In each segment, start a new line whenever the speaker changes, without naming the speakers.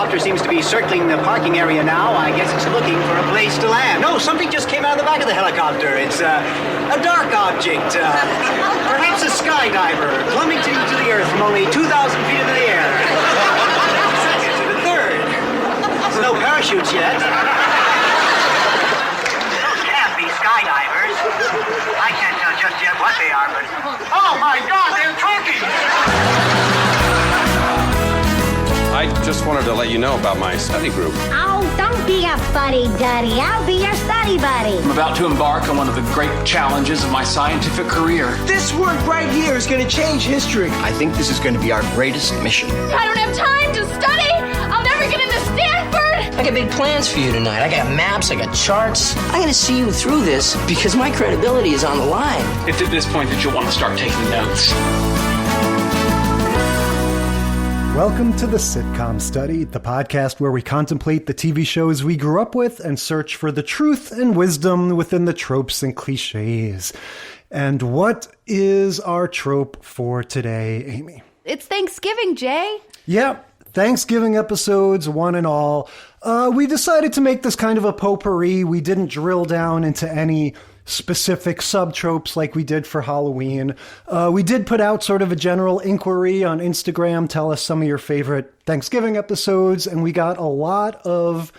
helicopter seems to be circling the parking area now. I guess it's looking for a place to land. No, something just came out of the back of the helicopter. It's a dark object. Perhaps a skydiver plummeting to the earth from only 2,000 feet into the air. Second to the third. There's no parachutes yet. Those can't be skydivers. I can't tell just yet what they are, but... Oh, my God, they're turkeys!
I just wanted to let you know about my study group.
Oh, don't be a fuddy-duddy. I'll be your study buddy.
I'm about to embark on one of the great challenges of my scientific career.
This work right here is going to change history.
I think this is going to be our greatest mission.
I don't have time to study. I'll never get into Stanford.
I got big plans for you tonight. I got maps, I got charts. I'm going to see you through this because my credibility is on the line.
It's at this point that you'll want to start taking notes.
Welcome to the Sitcom Study, the podcast where we contemplate the TV shows we grew up with and search for the truth and wisdom within the tropes and cliches. And what is our trope for today, Amy?
It's Thanksgiving, Jay.
Yeah, Thanksgiving episodes, one and all. We decided to make this kind of a potpourri. We didn't drill down into any specific subtropes like we did for Halloween. We did put out sort of a general inquiry on Instagram. Tell us some of your favorite Thanksgiving episodes. And we got a lot of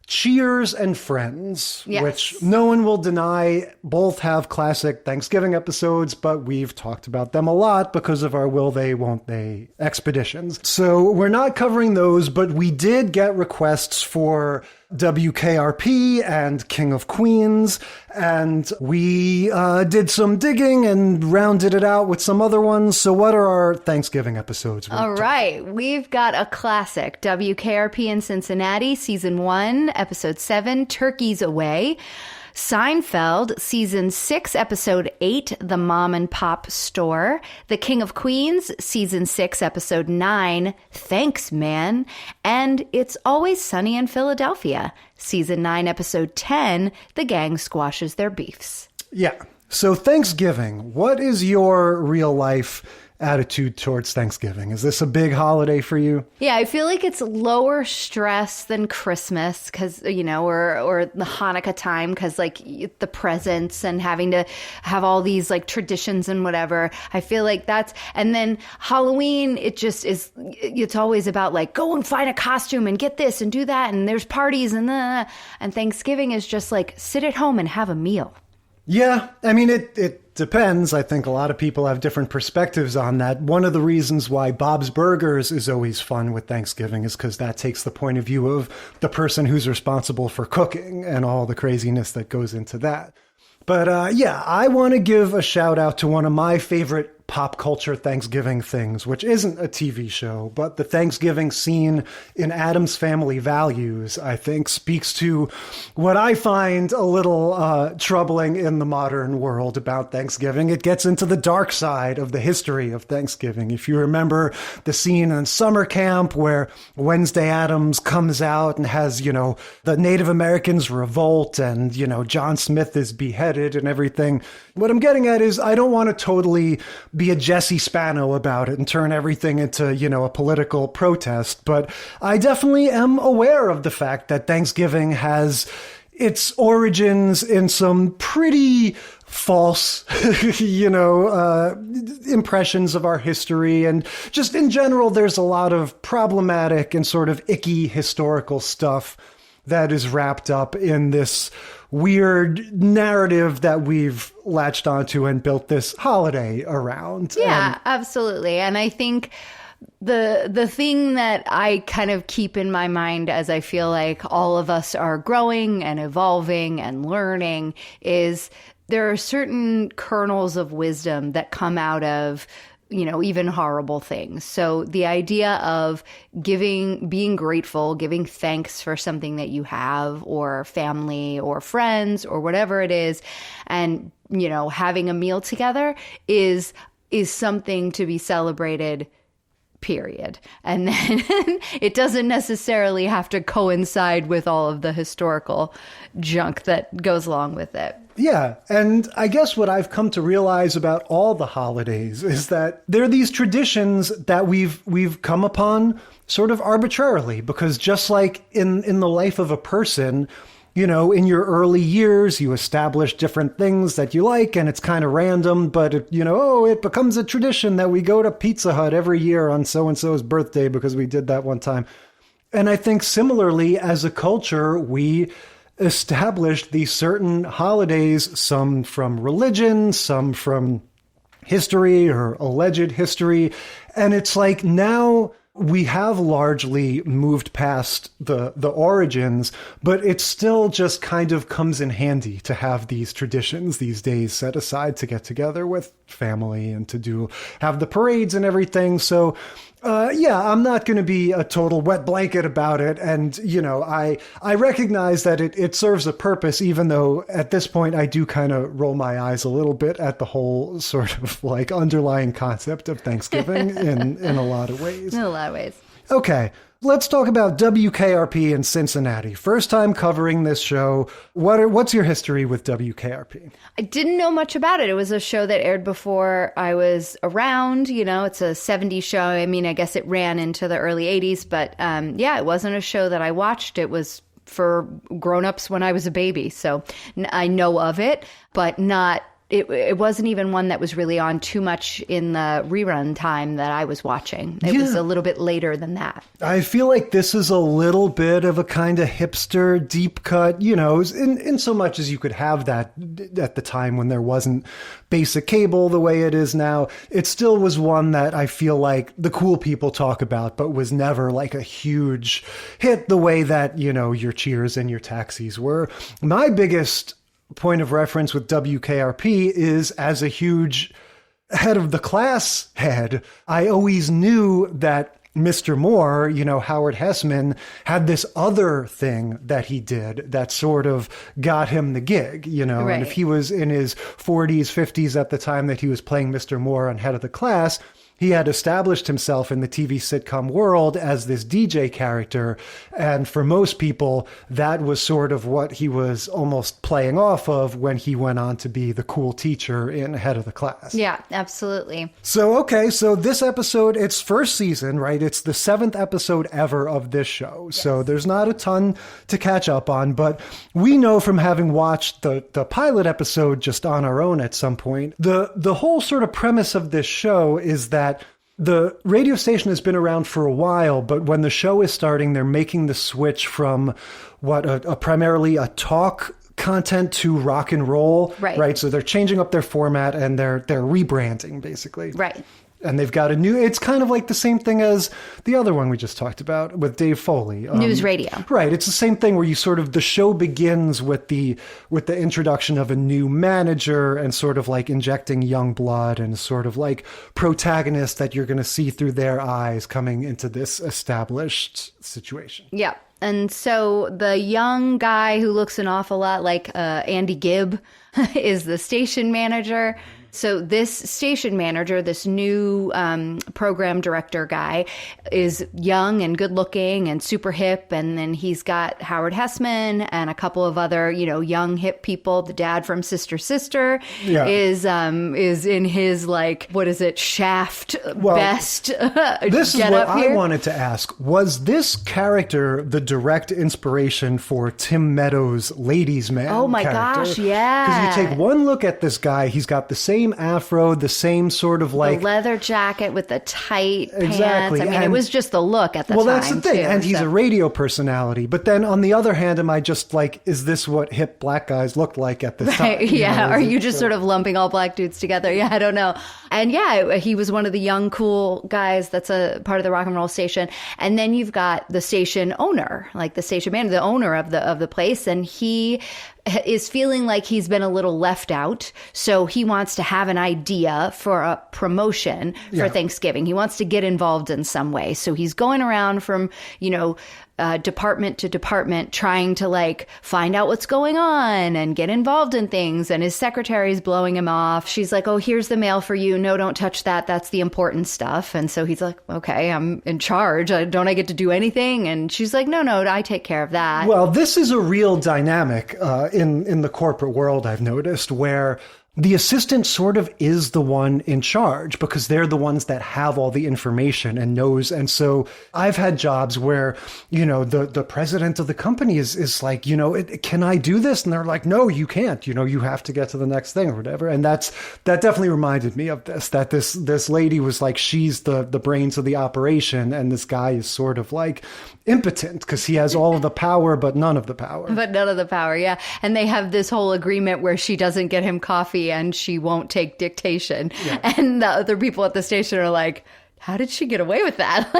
Cheers and Friends,
yes,
which no one will deny both have classic Thanksgiving episodes, but we've talked about them a lot because of our will they, won't they expeditions. So we're not covering those, but we did get requests for WKRP and King of Queens, and we did some digging and rounded it out with some other ones. So what are our Thanksgiving episodes?
All right, we've got a classic, WKRP in Cincinnati, Season 1, Episode 7, Turkeys Away. Seinfeld, Season 6, Episode 8, The Mom and Pop Store. The King of Queens, Season 6, Episode 9, Thanks, Man. And It's Always Sunny in Philadelphia, Season 9, Episode 10, The Gang Squashes Their Beefs.
Yeah. So Thanksgiving, what is your real life attitude towards Thanksgiving? Is this a big holiday for you?
Yeah, I feel like it's lower stress than Christmas because, you know, or the Hanukkah time because like the presents and having to have all these like traditions and whatever. I feel like that's, and then Halloween, it just is, it's always about like go and find a costume and get this and do that. And there's parties and Thanksgiving is just like sit at home and have a meal.
Yeah, I mean, it depends. I think a lot of people have different perspectives on that. One of the reasons why Bob's Burgers is always fun with Thanksgiving is because that takes the point of view of the person who's responsible for cooking and all the craziness that goes into that. But yeah, I want to give a shout out to one of my favorite pop culture Thanksgiving things, which isn't a TV show, but the Thanksgiving scene in Addams Family Values, I think, speaks to what I find a little troubling in the modern world about Thanksgiving. It gets into the dark side of the history of Thanksgiving. If you remember the scene in summer camp where Wednesday Addams comes out and has, you know, the Native Americans revolt and, you know, John Smith is beheaded and everything. What I'm getting at is I don't want to totally be a Jesse Spano about it and turn everything into, you know, a political protest. But I definitely am aware of the fact that Thanksgiving has its origins in some pretty false, you know, impressions of our history. And just in general, there's a lot of problematic and sort of icky historical stuff that is wrapped up in this weird narrative that we've latched onto and built this holiday around.
Yeah, absolutely. And I think the thing that I kind of keep in my mind as I feel like all of us are growing and evolving and learning is there are certain kernels of wisdom that come out of, you know, even horrible things. So the idea of being grateful, giving thanks for something that you have or family or friends or whatever it is, and, you know, having a meal together is something to be celebrated, period. And then it doesn't necessarily have to coincide with all of the historical junk that goes along with it.
Yeah, and I guess what I've come to realize about all the holidays is that there are these traditions that we've come upon sort of arbitrarily, because just like in the life of a person, you know, in your early years, you establish different things that you like, and it's kind of random, but it becomes a tradition that we go to Pizza Hut every year on so-and-so's birthday because we did that one time. And I think similarly, as a culture, we established these certain holidays, some from religion, some from history or alleged history. And it's like now we have largely moved past the origins, but it still just kind of comes in handy to have these traditions, these days set aside to get together with family and to have the parades and everything. So I'm not going to be a total wet blanket about it. And, I recognize that it serves a purpose, even though at this point I do kind of roll my eyes a little bit at the whole sort of like underlying concept of Thanksgiving in a lot of ways.
In a lot of ways.
Okay. Let's talk about WKRP in Cincinnati. First time covering this show. What's your history with WKRP?
I didn't know much about it. It was a show that aired before I was around. It's a 70s show. I mean, I guess it ran into the early 80s, but it wasn't a show that I watched. It was for grown-ups when I was a baby. So I know of it, but not... It wasn't even one that was really on too much in the rerun time that I was watching. It was a little bit later than that.
I feel like this is a little bit of a kind of hipster deep cut, in so much as you could have that at the time when there wasn't basic cable the way it is now. It still was one that I feel like the cool people talk about, but was never like a huge hit the way that, your Cheers and your Taxis were. My biggest point of reference with WKRP is as a huge head of the class head, I always knew that Mr. Moore, Howard Hessman, had this other thing that he did that sort of got him the gig,
Right.
And if he was in his 40s, 50s at the time that he was playing Mr. Moore on Head of the Class, he had established himself in the TV sitcom world as this DJ character. And for most people, that was sort of what he was almost playing off of when he went on to be the cool teacher in Head of the Class.
Yeah, absolutely.
So this episode, it's first season, right? It's the 7th episode ever of this show. Yes. So there's not a ton to catch up on, but we know from having watched the pilot episode just on our own at some point, the whole sort of premise of this show is that the radio station has been around for a while, but when the show is starting, they're making the switch from primarily a talk content to rock and roll, right? So they're changing up their format and they're rebranding basically,
right?
And they've got it's kind of like the same thing as the other one we just talked about with Dave Foley.
News radio.
Right. It's the same thing where the show begins with the introduction of a new manager and sort of like injecting young blood and sort of like protagonist that you're going to see through their eyes coming into this established situation.
Yeah. And so the young guy who looks an awful lot like Andy Gibb is the station manager. So this station manager, this new program director guy, is young and good looking and super hip. And then he's got Howard Hessman and a couple of other, young hip people. The dad from Sister is in his shaft vest.
This is what I wanted to ask. Was this character the direct inspiration for Tim Meadows' Ladies' Man?
Oh my gosh, yeah.
Because you take one look at this guy, he's got the same afro, the same sort of like...
the leather jacket with the tight
exactly.
pants. I mean, it was just the look at the time.
Well, that's the thing.
Too,
and he's a radio personality. But then on the other hand, am I just like, is this what hip black guys looked like at this time?
Yeah. Are you just sort of lumping all black dudes together? Yeah, I don't know. And yeah, he was one of the young, cool guys that's a part of the rock and roll station. And then you've got the station owner, like the station manager, the owner of the place. And he is feeling like he's been a little left out. So he wants to have an idea for a promotion for Thanksgiving. He wants to get involved in some way. So he's going around from, department to department trying to like find out what's going on and get involved in things. And his secretary's blowing him off. She's like, oh, here's the mail for you. No, don't touch that. That's the important stuff. And so he's like, okay, I'm in charge. Don't I get to do anything? And she's like, no, I take care of that.
Well, this is a real dynamic in the corporate world, I've noticed, where the assistant sort of is the one in charge because they're the ones that have all the information and knows. And so I've had jobs where, the president of the company is like, can I do this? And they're like, no, you can't, you have to get to the next thing or whatever. And that definitely reminded me of this lady was like, she's the brains of the operation. And this guy is sort of like impotent because he has all of the power, but none of the power.
But none of the power, yeah. And they have this whole agreement where she doesn't get him coffee and she won't take dictation. Yeah. And the other people at the station are like, how did she get away with that?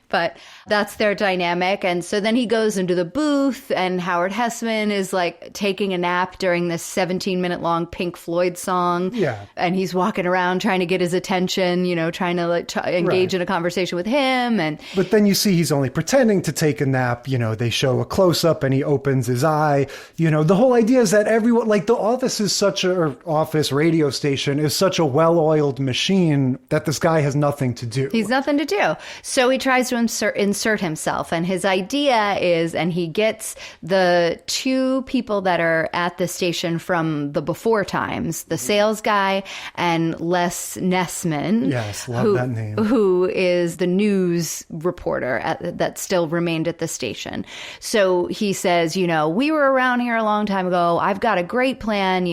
But that's their dynamic. And so then he goes into the booth and Howard Hessman is like taking a nap during this 17-minute long Pink Floyd song.
Yeah.
And he's walking around trying to get his attention, trying to engage in a conversation with him.
But then you see he's only pretending to take a nap. They show a close-up and he opens his eye. The whole idea is that everyone, like the office radio station is such a well-oiled machine that this guy has nothing to do.
He's nothing to do. So he tries to insert himself. And his idea is, and he gets the two people that are at the station from the before times, the sales guy and Les Nessman.
Yes, love that name.
Who is the news reporter that still remained at the station. So he says, we were around here a long time ago. I've got a great plan.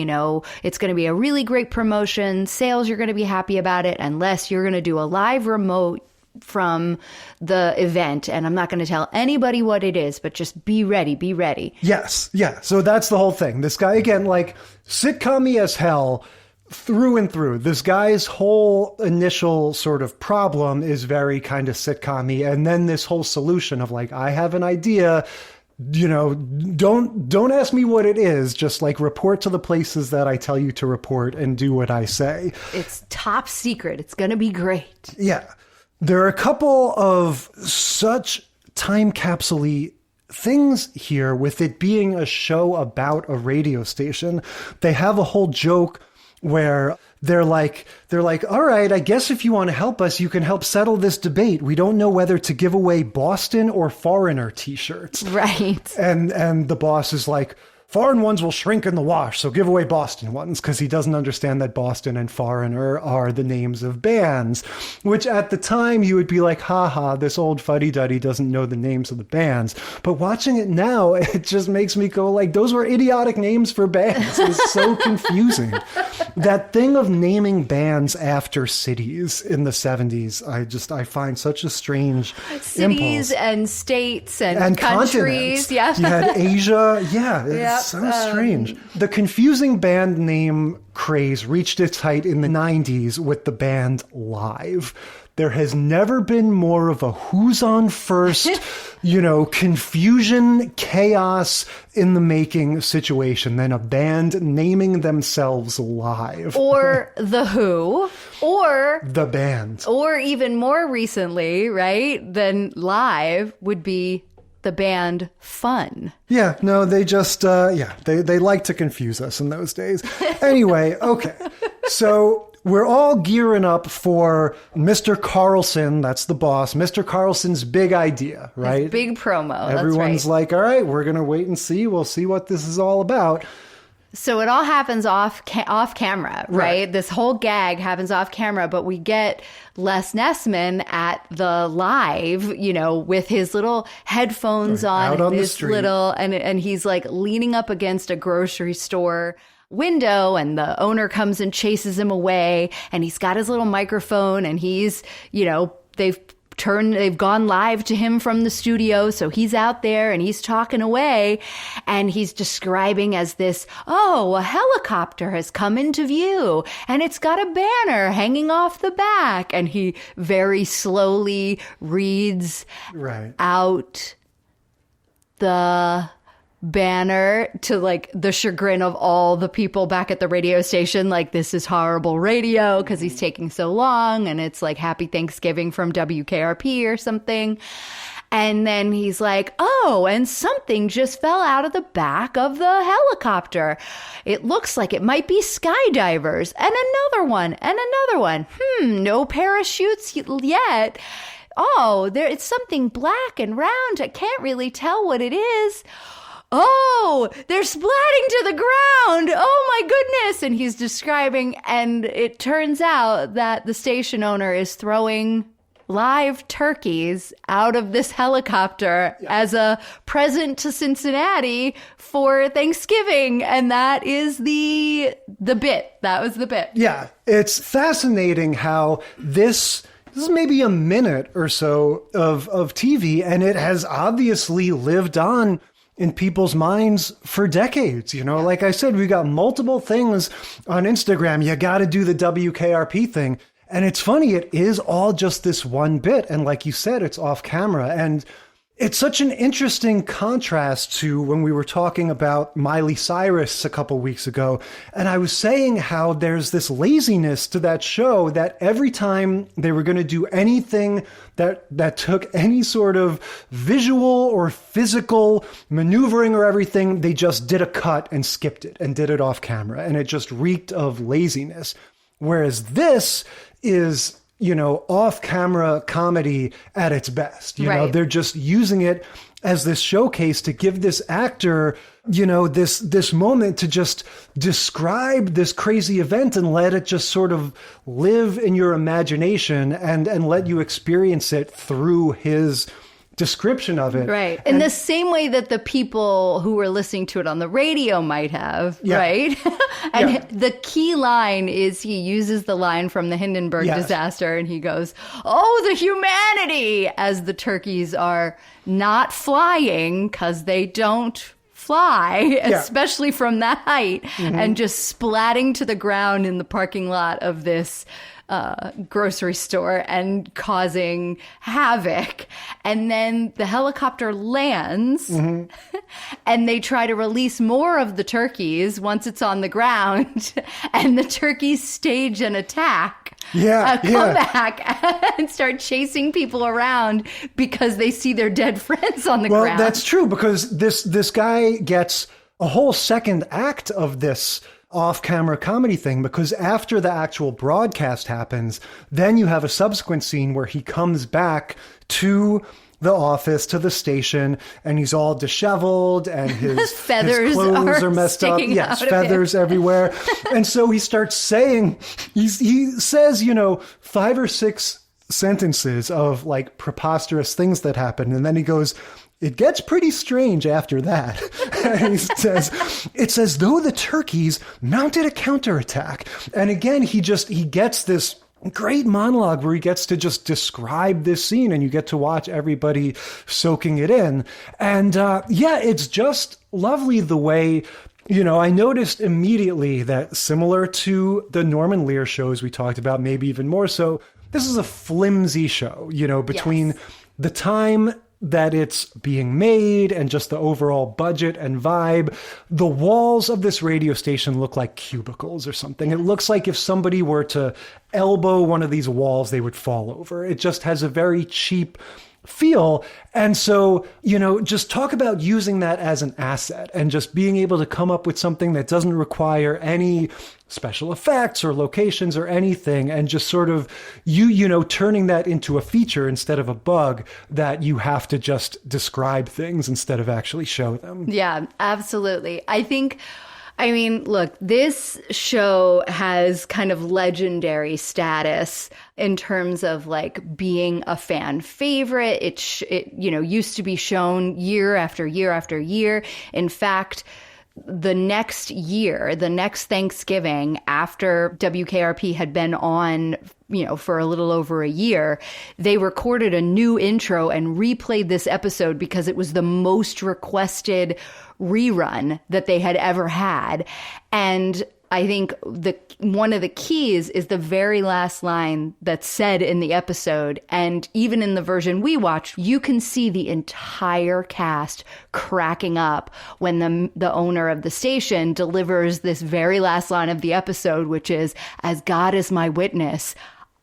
It's going to be a really great promotion. Sales, you're going to be happy about it. And Les, you're going to do a live remote from the event, and I'm not going to tell anybody what it is, but just be ready.
Yes. Yeah. So that's the whole thing. This guy, again, like sitcom-y as hell through and through. This guy's whole initial sort of problem is very kind of sitcom-y. And then this whole solution of like, I have an idea, don't ask me what it is. Just like report to the places that I tell you to report and do what I say.
It's top secret. It's going to be great.
Yeah. There are a couple of such time capsule-y things here with it being a show about a radio station. They have a whole joke where they're like, all right, I guess if you want to help us, you can help settle this debate. We don't know whether to give away Boston or Foreigner t-shirts.
Right.
And the boss is like, foreign ones will shrink in the wash, so give away Boston ones, because he doesn't understand that Boston and Foreigner are the names of bands, which at the time you would be like, haha, this old fuddy-duddy doesn't know the names of the bands. But watching it now, it just makes me go like, those were idiotic names for bands. It's so confusing. That thing of naming bands after cities in the 70s, I find such a strange
cities
impulse.
And states and countries.
Continents.
Yeah.
You had Asia. Yeah. It's so strange. The confusing band name craze reached its height in the 90s with the band Live. There has never been more of a who's on first, confusion, chaos in the making situation than a band naming themselves Live.
Or The Who. Or
The Band.
Or even more recently, right, than Live would be the band Fun.
Yeah, no, they just, they like to confuse us in those days. Anyway, okay. So we're all gearing up for Mr. Carlson, that's the boss, Mr. Carlson's big idea, right?
His big promo.
Everyone's like, all right, we're going to wait and see. We'll see what this is all about.
So it all happens off camera, right? This whole gag happens off camera, but we get Les Nessman at the Live, with his little headphones
out on
his
the street.
And he's like leaning up against a grocery store window, and the owner comes and chases him away, and he's got his little microphone, and he's, they've gone live to him from the studio. So he's out there and he's talking away, and he's describing as this, a helicopter has come into view and it's got a banner hanging off the back. And he very slowly reads out the banner to like the chagrin of all the people back at the radio station, like, this is horrible radio because he's taking so long, and it's like Happy Thanksgiving from WKRP or something. And then he's like, and something just fell out of the back of the helicopter. It looks like it might be skydivers. And another one, and another one. No parachutes yet. It's something black and round. I can't really tell what it is. oh, they're splatting to the ground. Oh my goodness. And he's describing, and it turns out that the station owner is throwing live turkeys out of this helicopter as a present to Cincinnati for Thanksgiving. And that is the bit. That was the bit.
Yeah. It's fascinating how this is maybe a minute or so of TV, and it has obviously lived on in people's minds for decades. You know, like I said, we got multiple things on Instagram. You got to do the WKRP thing. And it's funny, it is all just this one bit. And like you said, it's off camera. And it's such an interesting contrast to when we were talking about Miley Cyrus a couple weeks ago. And I was saying how there's this laziness to that show, that every time they were going to do anything that took any sort of visual or physical maneuvering or everything, they just did a cut and skipped it and did it off camera. And it just reeked of laziness. Whereas this is, you know, off-camera comedy at its best. You know, they're just using it as this showcase to give this actor, you know, this moment to just describe this crazy event and let it just sort of live in your imagination and let you experience it through his description of it.
Right. In the same way that the people who were listening to it on the radio might have, right? And the key line is he uses the line from the Hindenburg disaster and he goes, oh, the humanity, as the turkeys are not flying because they don't fly, especially from that height, and just splatting to the ground in the parking lot of this grocery store and causing havoc. And then the helicopter lands and they try to release more of the turkeys once it's on the ground, and the turkeys stage an attack. Come back and start chasing people around because they see their dead friends on the ground.
Well, that's true, because this guy gets a whole second act of this off-camera comedy thing, because after the actual broadcast happens, then you have a subsequent scene where he comes back to the office, to the station, and he's all disheveled and his
feathers
his clothes are messed up. Yes, feathers everywhere. And so he starts saying, he says, you know, 5 or 6 sentences of like preposterous things that happen. And then he goes, it gets pretty strange after that. And he says, it's as though the turkeys mounted a counterattack. And again, he gets this great monologue where he gets to just describe this scene, and you get to watch everybody soaking it in. And it's just lovely the way, you know, I noticed immediately that similar to the Norman Lear shows we talked about, maybe even more so, this is a flimsy show, you know, between the time that it's being made and just the overall budget and vibe. The walls of this radio station look like cubicles or something. It looks like if somebody were to elbow one of these walls, they would fall over. It just has a very cheap feel. And so, you know, just talk about using that as an asset and just being able to come up with something that doesn't require any special effects or locations or anything, and just sort of you know, turning that into a feature instead of a bug that you have to just describe things instead of actually show them. Yeah,
absolutely. I mean, look, this show has kind of legendary status in terms of like being a fan favorite. It you know, used to be shown year after year after year. In fact, the next year, the next Thanksgiving, after WKRP had been on, you know, for a little over a year, they recorded a new intro and replayed this episode because it was the most requested rerun that they had ever had. And I think one of the keys is the very last line that's said in the episode. And even in the version we watched, you can see the entire cast cracking up when the owner of the station delivers this very last line of the episode, which is, "As God is my witness,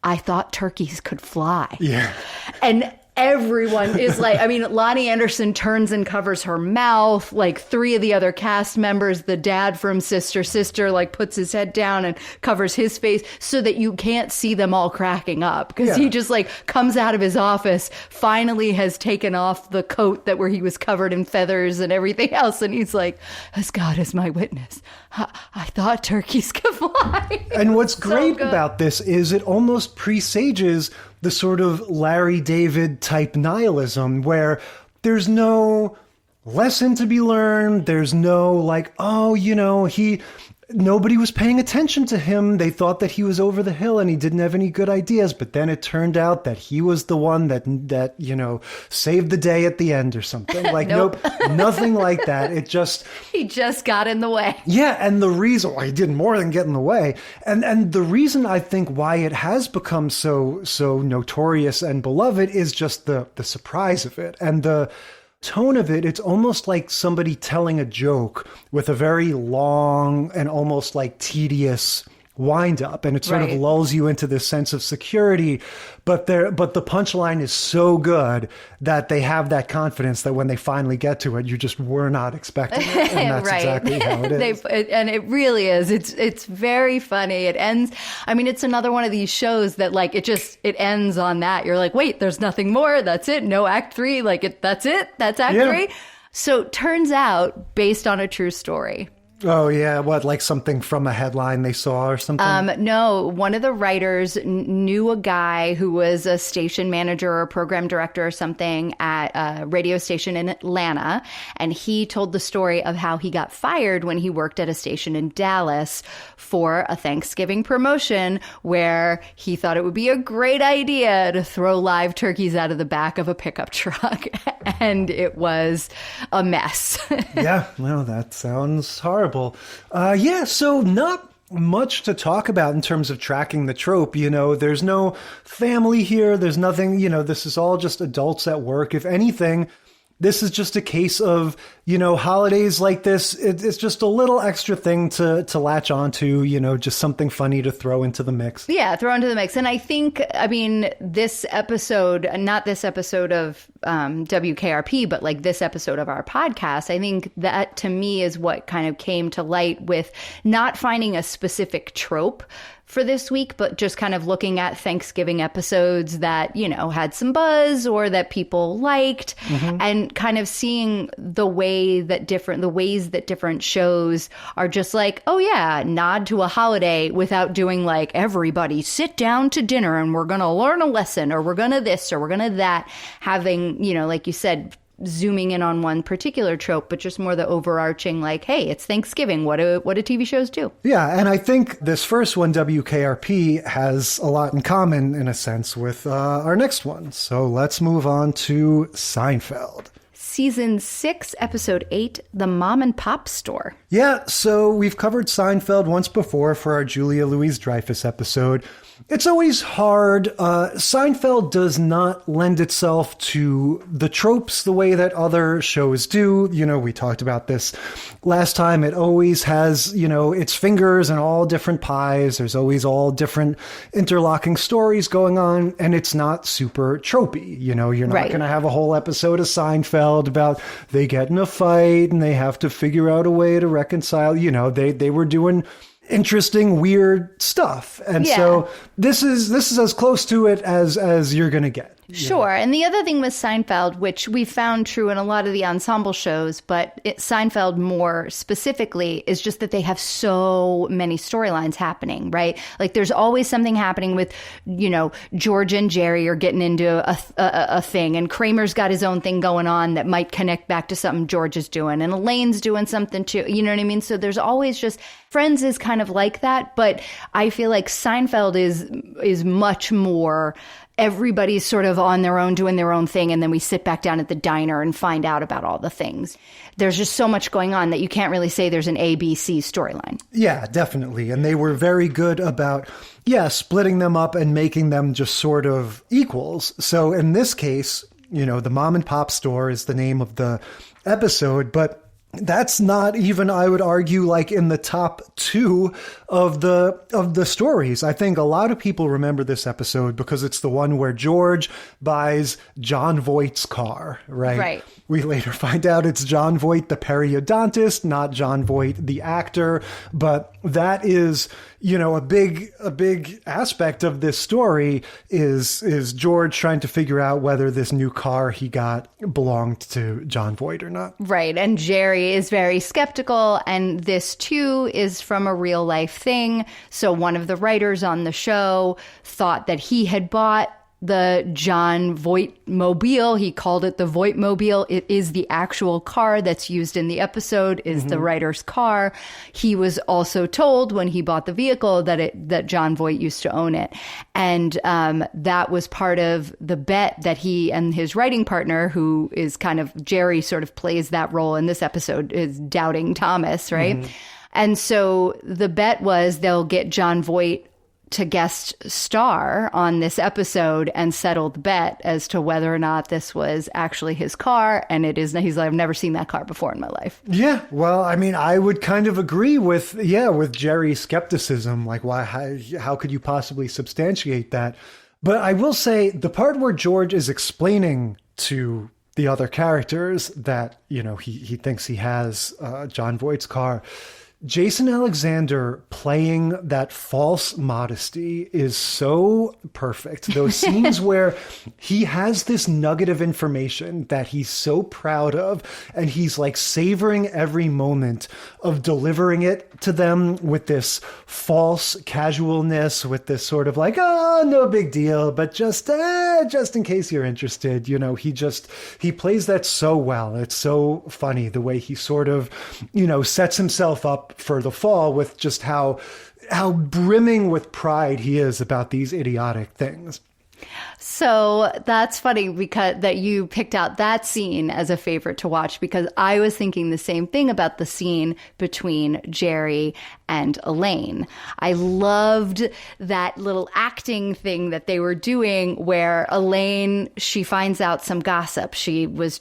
I thought turkeys could fly."
Yeah.
And everyone is like, I mean, Lonnie Anderson turns and covers her mouth. Like 3 of the other cast members, the dad from Sister, like puts his head down and covers his face so that you can't see them all cracking up. Because he just like comes out of his office, finally has taken off the coat where he was covered in feathers and everything else. And he's like, as God is my witness, I thought turkeys could fly.
And what's great about this is it almost presages the sort of Larry David type nihilism where there's no lesson to be learned. There's no like, oh, nobody was paying attention to him. They thought that he was over the hill and he didn't have any good ideas. But then it turned out that he was the one that saved the day at the end or something. Like, nope, nothing like that.
He just got in the way.
Yeah. And the reason why he did more than get in the way. And the reason I think why it has become so notorious and beloved is just the surprise of it and the tone of it. It's almost like somebody telling a joke with a very long and almost like tedious wind up, and it sort of lulls you into this sense of security, but the punchline is so good that they have that confidence that when they finally get to it, you just were not expecting it, and that's exactly how it is.
And it really is. It's very funny. It ends, I mean, it's another one of these shows that like it ends on that. You're like, wait, there's nothing more. That's it. No act 3. That's it. That's act 3. So turns out, based on a true story.
Oh, yeah. What, like something from a headline they saw or something?
No, one of the writers knew a guy who was a station manager or program director or something at a radio station in Atlanta. And he told the story of how he got fired when he worked at a station in Dallas for a Thanksgiving promotion where he thought it would be a great idea to throw live turkeys out of the back of a pickup truck. And it was a mess.
Yeah, well, that sounds horrible. So not much to talk about in terms of tracking the trope. There's no family here. There's nothing, this is all just adults at work. If anything, this is just a case of, holidays like this. It's just a little extra thing to latch onto, just something funny to throw into the mix.
Yeah, throw into the mix. And I think, this episode, not this episode of WKRP, but like this episode of our podcast, I think that to me is what kind of came to light with not finding a specific trope for this week, but just kind of looking at Thanksgiving episodes that, had some buzz or that people liked, and kind of seeing the ways that different shows are just like, oh yeah, nod to a holiday without doing like, everybody sit down to dinner and we're going to learn a lesson or we're going to this or we're going to that, having, like you said, zooming in on one particular trope, but just more the overarching, like, hey, it's Thanksgiving. What do TV shows do? Yeah,
and I think this first one, WKRP, has a lot in common, in a sense, with our next one. So let's move on to Seinfeld.
Season 6, Episode 8, The Mom and Pop Store.
Yeah, so we've covered Seinfeld once before for our Julia Louis-Dreyfus episode. It's always hard. Seinfeld does not lend itself to the tropes the way that other shows do. We talked about this last time. It always has, its fingers in all different pies. There's always all different interlocking stories going on, and it's not super tropey. You're not going to have a whole episode of Seinfeld about they get in a fight and they have to figure out a way to reconcile. They were doing interesting, weird stuff. And so this is as close to it as you're going to get.
Sure. And the other thing with Seinfeld, which we found true in a lot of the ensemble shows, but Seinfeld more specifically, is just that they have so many storylines happening, right? Like there's always something happening with, George and Jerry are getting into a thing, and Kramer's got his own thing going on that might connect back to something George is doing, and Elaine's doing something too. You know what I mean? So there's always just, Friends is kind of like that, but I feel like Seinfeld is much more, everybody's sort of on their own, doing their own thing, and then we sit back down at the diner and find out about all the things. There's just so much going on that you can't really say there's an ABC storyline.
Yeah, definitely. And they were very good about, splitting them up and making them just sort of equals. So in this case, the Mom and Pop Store is the name of the episode, but that's not even, I would argue, like in the top 2 of the stories. I think a lot of people remember this episode because it's the one where George buys John Voight's car, right?
Right.
We later find out it's John Voight, the periodontist, not John Voight, the actor. But that is, a big aspect of this story is George trying to figure out whether this new car he got belonged to John Voight or not.
Right. And Jerry is very skeptical. And this, too, is from a real life thing. So one of the writers on the show thought that he had bought the John Voight mobile. He called it the Voight mobile. It is the actual car that's used in the episode, is the writer's car. He was also told when he bought the vehicle that John Voight used to own it. And that was part of the bet that he and his writing partner, who is kind of, Jerry sort of plays that role in this episode, is Doubting Thomas, right? And so the bet was they'll get John Voight to guest star on this episode and settle the bet as to whether or not this was actually his car. And it is. He's like, I've never seen that car before in my life.
Yeah. Well, I mean, I would kind of agree with Jerry's skepticism. Like, how could you possibly substantiate that? But I will say the part where George is explaining to the other characters that, he thinks he has John Voight's car, Jason Alexander playing that false modesty is so perfect. Those scenes where he has this nugget of information that he's so proud of, and he's like savoring every moment of delivering it to them with this false casualness, with this sort of like, no big deal, but just in case you're interested, he plays that so well. It's so funny the way he sort of, sets himself up for the fall with just how brimming with pride he is about these idiotic things.
So that's funny because that you picked out that scene as a favorite to watch, because I was thinking the same thing about the scene between Jerry and Elaine. I loved that little acting thing that they were doing where Elaine, she finds out some gossip. She was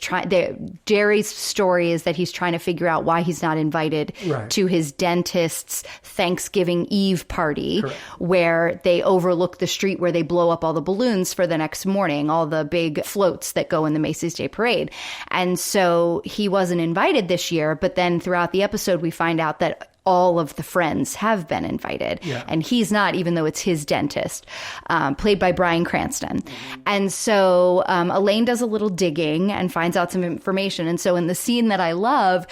Jerry's story is that he's trying to figure out why he's not invited to his dentist's Thanksgiving Eve party, where they overlook the street where they blow up all the balloons for the next morning, all the big floats that go in the Macy's Day Parade. And so he wasn't invited this year, but then throughout the episode, we find out that all of the friends have been invited. Yeah. And he's not, even though it's his dentist, played by Bryan Cranston. And so Elaine does a little digging and finds out some information. And so in the scene that I love,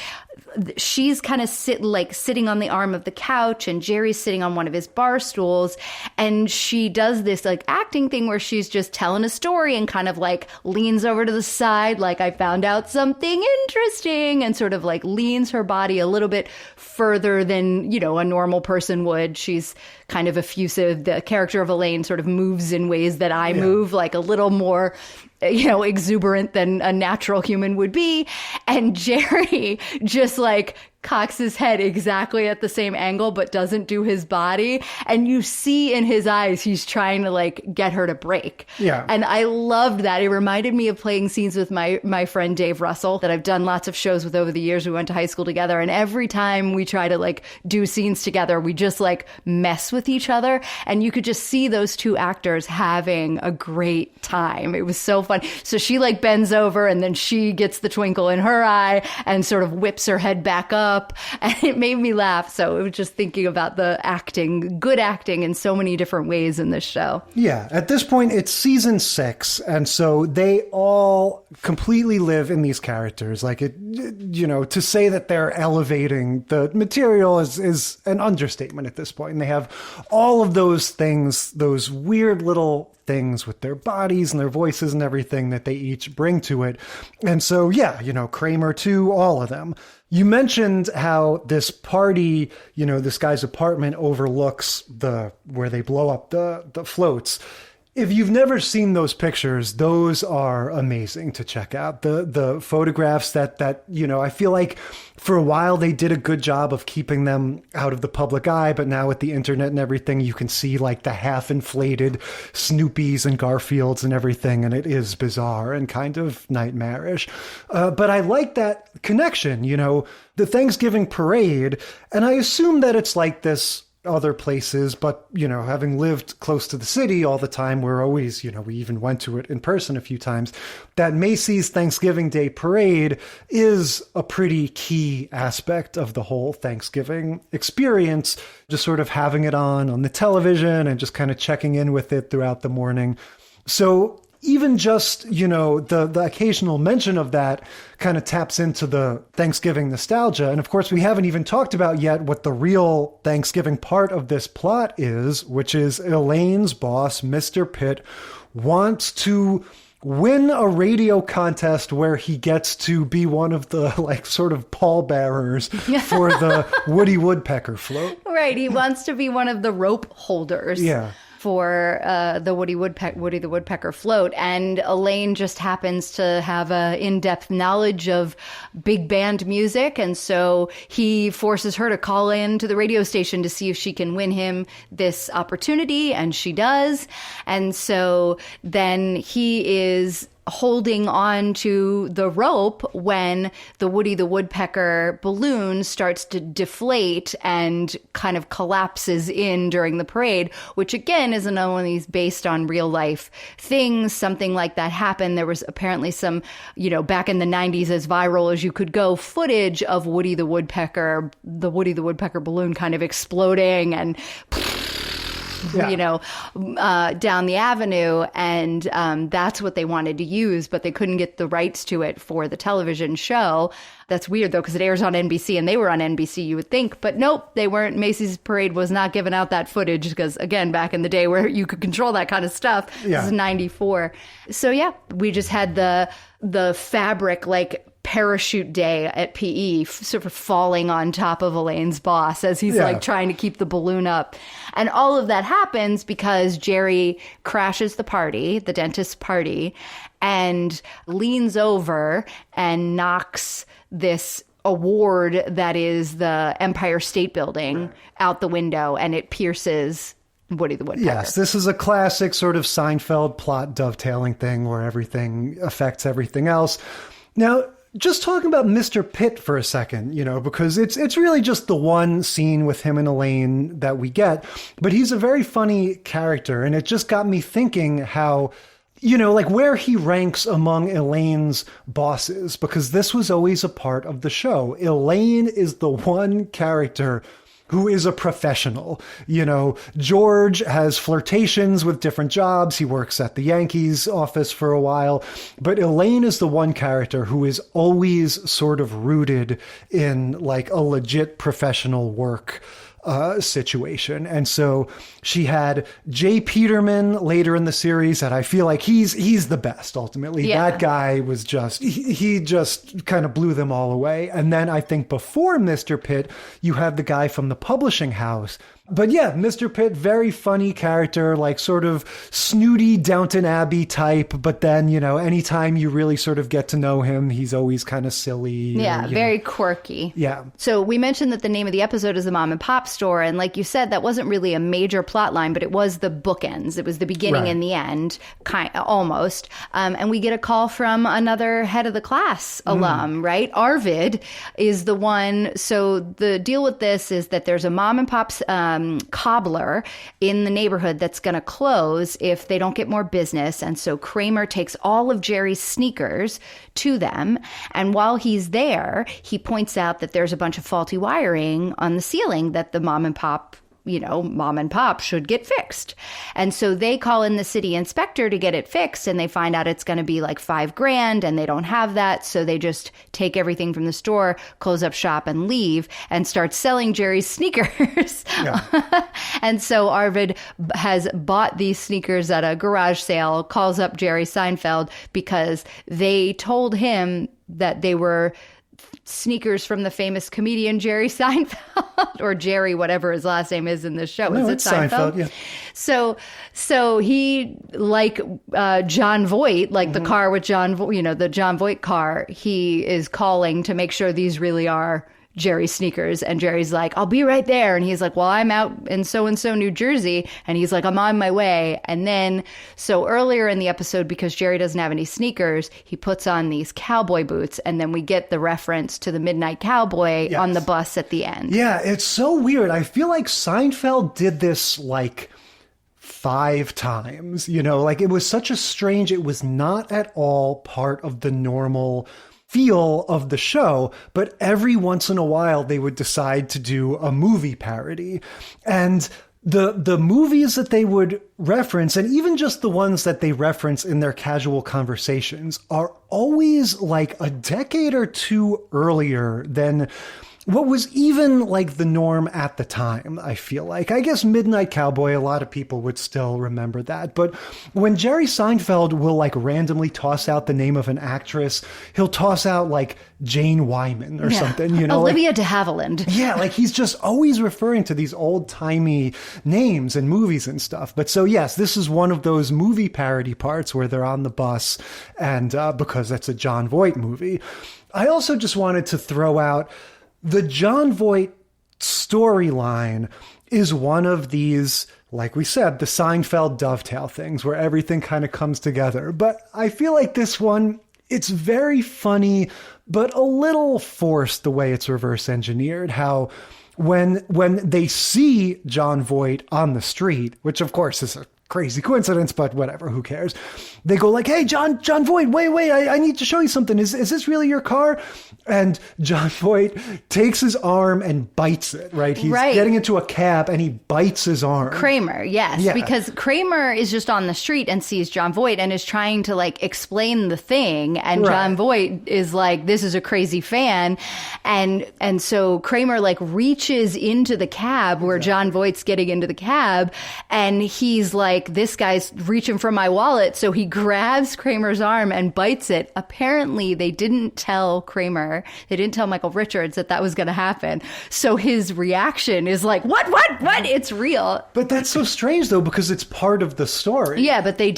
she's kind of sitting on the arm of the couch, and Jerry's sitting on one of his bar stools, and she does this like acting thing where she's just telling a story and kind of like leans over to the side like, I found out something interesting, and sort of like leans her body a little bit further than a normal person would. She's kind of effusive. The character of Elaine sort of moves in ways that I move, like a little more exuberant than a natural human would be. And Jerry just like cocks his head exactly at the same angle, but doesn't do his body. And you see in his eyes, he's trying to like get her to break. Yeah. And I loved that. It reminded me of playing scenes with my friend Dave Russell that I've done lots of shows with over the years. We went to high school together, and every time we try to like do scenes together, we just like mess with each other. And you could just see those two actors having a great time. It was so fun. So she like bends over, and then she gets the twinkle in her eye and sort of whips her head back up. And it made me laugh. So it was just thinking about the acting, good acting in so many different ways in this show.
Yeah. At this point, it's season 6. And so they all completely live in these characters. Like, to say that they're elevating the material is an understatement at this point. And they have all of those things, those weird little things with their bodies and their voices and everything that they each bring to it. And so, Kramer too, all of them. You mentioned how this party, this guy's apartment overlooks where they blow up the floats. If you've never seen those pictures, those are amazing to check out. The photographs that you know, I feel like for a while they did a good job of keeping them out of the public eye, but now with the internet and everything, you can see like the half-inflated Snoopies and Garfields and everything, and it is bizarre and kind of nightmarish. But I like that connection, you know, the Thanksgiving parade, and I assume that it's like this other places, but, you know, having lived close to the city all the time, we're always, you know, we even went to it in person a few times. That Macy's Thanksgiving Day Parade is a pretty key aspect of the whole Thanksgiving experience, just sort of having it on the television and just kind of checking in with it throughout the morning. So even just, you know, the occasional mention of that kind of taps into the Thanksgiving nostalgia. And of course, we haven't even talked about yet what the real Thanksgiving part of this plot is, which is Elaine's boss, Mr. Pitt, wants to win a radio contest where he gets to be one of the like sort of pallbearers for the Woody Woodpecker float.
Right. He wants to be one of the rope holders.
Yeah.
For the Woody the Woodpecker float. And Elaine just happens to have a in-depth knowledge of big band music. And so he forces her to call in to the radio station to see if she can win him this opportunity. And she does. And so then he is holding on to the rope when the Woody the Woodpecker balloon starts to deflate and kind of collapses in during the parade, which again is another one of these based on real life things. Something like that happened. There was apparently some, you know, back in the 90s, as viral as you could go, footage of Woody the Woodpecker balloon kind of exploding and you know, down the avenue. And that's what they wanted to use, but they couldn't get the rights to it for the television show. That's weird, though, because it airs on NBC and they were on NBC, you would think. But nope, they weren't. Macy's Parade was not giving out that footage because, again, back in the day where you could control that kind of stuff, This is 94. So, yeah, we just had the fabric, like, parachute day at PE sort of falling on top of Elaine's boss as he's like trying to keep the balloon up. And all of that happens because Jerry crashes the party, the dentist's party, and leans over and knocks this award that is the Empire State Building out the window, and it pierces Woody the Woodpecker.
Yes, this is a classic sort of Seinfeld plot dovetailing thing where everything affects everything else. Now, just talking about Mr. Pitt for a second, you know, because it's really just the one scene with him and Elaine that we get, but he's a very funny character, and it just got me thinking how, you know, like where he ranks among Elaine's bosses, because this was always a part of the show. Elaine is the one character who is a professional. You know, George has flirtations with different jobs. He works at the Yankees office for a while. But Elaine is the one character who is always sort of rooted in like a legit professional work situation. And so she had Jay Peterman later in the series, and I feel like he's the best ultimately. That guy was just, he just kind of blew them all away. And then I think before Mr. Pitt, you have the guy from the publishing house. But yeah, Mr. Pitt, very funny character, like sort of snooty Downton Abbey type. But then, you know, anytime you really sort of get to know him, he's always kind of silly.
Yeah, very quirky.
Yeah.
So we mentioned that the name of the episode is The Mom and Pop Store. And like you said, that wasn't really a major plot line, but it was the bookends. It was the beginning and the end, almost. And we get a call from another head of the class alum, right? Arvid is the one. So the deal with this is that there's a mom and pop's cobbler in the neighborhood that's going to close if they don't get more business. And so Kramer takes all of Jerry's sneakers to them. And while he's there, he points out that there's a bunch of faulty wiring on the ceiling that the mom and pop should get fixed. And so they call in the city inspector to get it fixed, and they find out it's going to be like $5,000 and they don't have that. So they just take everything from the store, close up shop and leave and start selling Jerry's sneakers. Yeah. And so Arvid has bought these sneakers at a garage sale, calls up Jerry Seinfeld because they told him that they were sneakers from the famous comedian Jerry Seinfeld, or Jerry, whatever his last name is in this show.
No,
is it
it's Seinfeld? Yeah.
So he, like John Voight, like the car with John, the John Voight car, he is calling to make sure these really are Jerry's sneakers. And Jerry's like, I'll be right there. And he's like, well, I'm out in so-and-so New Jersey. And he's like, I'm on my way. And then, so earlier in the episode, because Jerry doesn't have any sneakers, he puts on these cowboy boots. And then we get the reference to the Midnight Cowboy on the bus at the end.
Yeah, it's so weird. I feel like Seinfeld did this like 5 times, like it was such a strange, it was not at all part of the normal feel of the show, but every once in a while they would decide to do a movie parody. And the movies that they would reference, and even just the ones that they reference in their casual conversations, are always like a decade or two earlier than what was even like the norm at the time, I feel like. I guess Midnight Cowboy, a lot of people would still remember that. But when Jerry Seinfeld will like randomly toss out the name of an actress, he'll toss out like Jane Wyman or something,
Olivia de Havilland.
Yeah, like he's just always referring to these old-timey names and movies and stuff. But so yes, this is one of those movie parody parts where they're on the bus, and because it's a John Voight movie. I also just wanted to throw out the John Voight storyline is one of these, like we said, the Seinfeld dovetail things where everything kind of comes together. But I feel like this one, it's very funny, but a little forced the way it's reverse engineered. How when they see John Voight on the street, which of course is a crazy coincidence, but whatever, who cares? They go like, hey, John Voight, wait, I need to show you something. Is this really your car? And John Voight takes his arm and bites it, right? He's getting into a cab and he bites his arm.
Kramer, yes. Because Kramer is just on the street and sees John Voight and is trying to like explain the thing. And John Voight is like, this is a crazy fan. And so Kramer like reaches into the cab where John Voight's getting into the cab. And he's like, this guy's reaching for my wallet. So he grabs Kramer's arm and bites it. Apparently they didn't tell Kramer, they didn't tell Michael Richards that was going to happen. So his reaction is like, what? It's real.
But that's so strange though, because it's part of the story.
Yeah, but they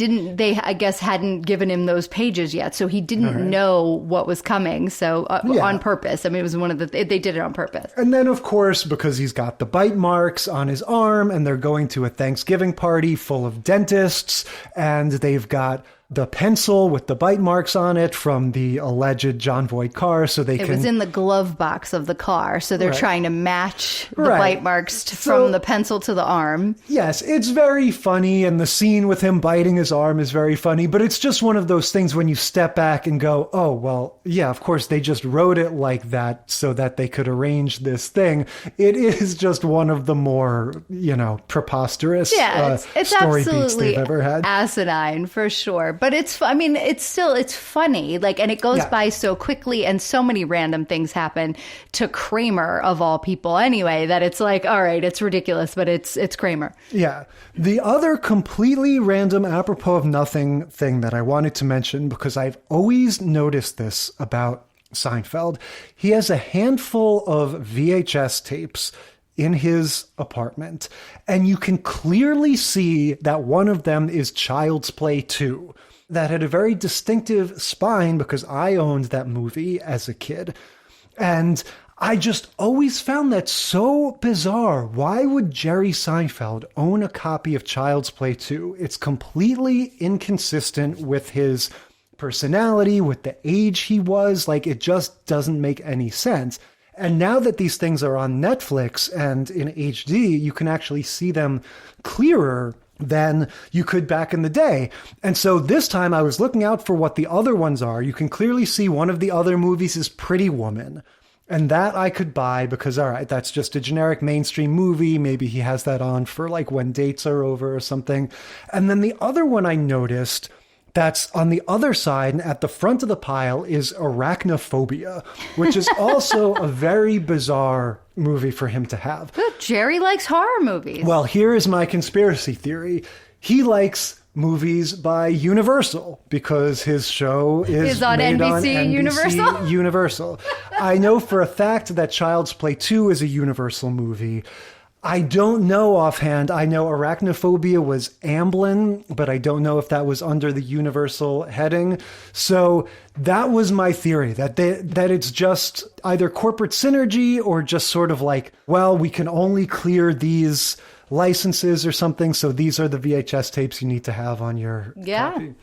I guess hadn't given him those pages yet. So he didn't know what was coming. So on purpose. I mean, it was they did it on purpose.
And then of course, because he's got the bite marks on his arm and they're going to a Thanksgiving party full of dentists, and they've got the pencil with the bite marks on it from the alleged John Voight car, so it was
in the glove box of the car, so they're trying to match the bite marks from the pencil to the arm.
Yes, it's very funny, and the scene with him biting his arm is very funny, but it's just one of those things when you step back and go, oh, well, yeah, of course, they just wrote it like that so that they could arrange this thing. It is just one of the more, preposterous story beats they've ever had.
Asinine, for sure. But it's funny, like, and it goes by so quickly, and so many random things happen to Kramer of all people anyway, that it's like, all right, it's ridiculous, but it's Kramer.
Yeah. The other completely random, apropos of nothing thing that I wanted to mention, because I've always noticed this about Seinfeld, he has a handful of VHS tapes in his apartment, and you can clearly see that one of them is Child's Play 2. That had a very distinctive spine because I owned that movie as a kid. And I just always found that so bizarre. Why would Jerry Seinfeld own a copy of Child's Play 2? It's completely inconsistent with his personality, with the age he was. Like, it just doesn't make any sense. And now that these things are on Netflix and in HD, you can actually see them clearer than you could back in the day. And so this time I was looking out for what the other ones are. You can clearly see one of the other movies is Pretty Woman. And that I could buy because, all right, that's just a generic mainstream movie. Maybe he has that on for like when dates are over or something. And then the other one I noticed that's on the other side and at the front of the pile is Arachnophobia, which is also a very bizarre movie for him to have.
But Jerry likes horror movies.
Well, here is my conspiracy theory. He likes movies by Universal because his show is
on
made
NBC
on NBC
Universal?
Universal. I know for a fact that Child's Play 2 is a Universal movie. I don't know offhand. I know Arachnophobia was Amblin, but I don't know if that was under the Universal heading. So that was my theory, that it's just either corporate synergy or just sort of like, well, we can only clear these licenses or something, so these are the VHS tapes you need to have on your copy.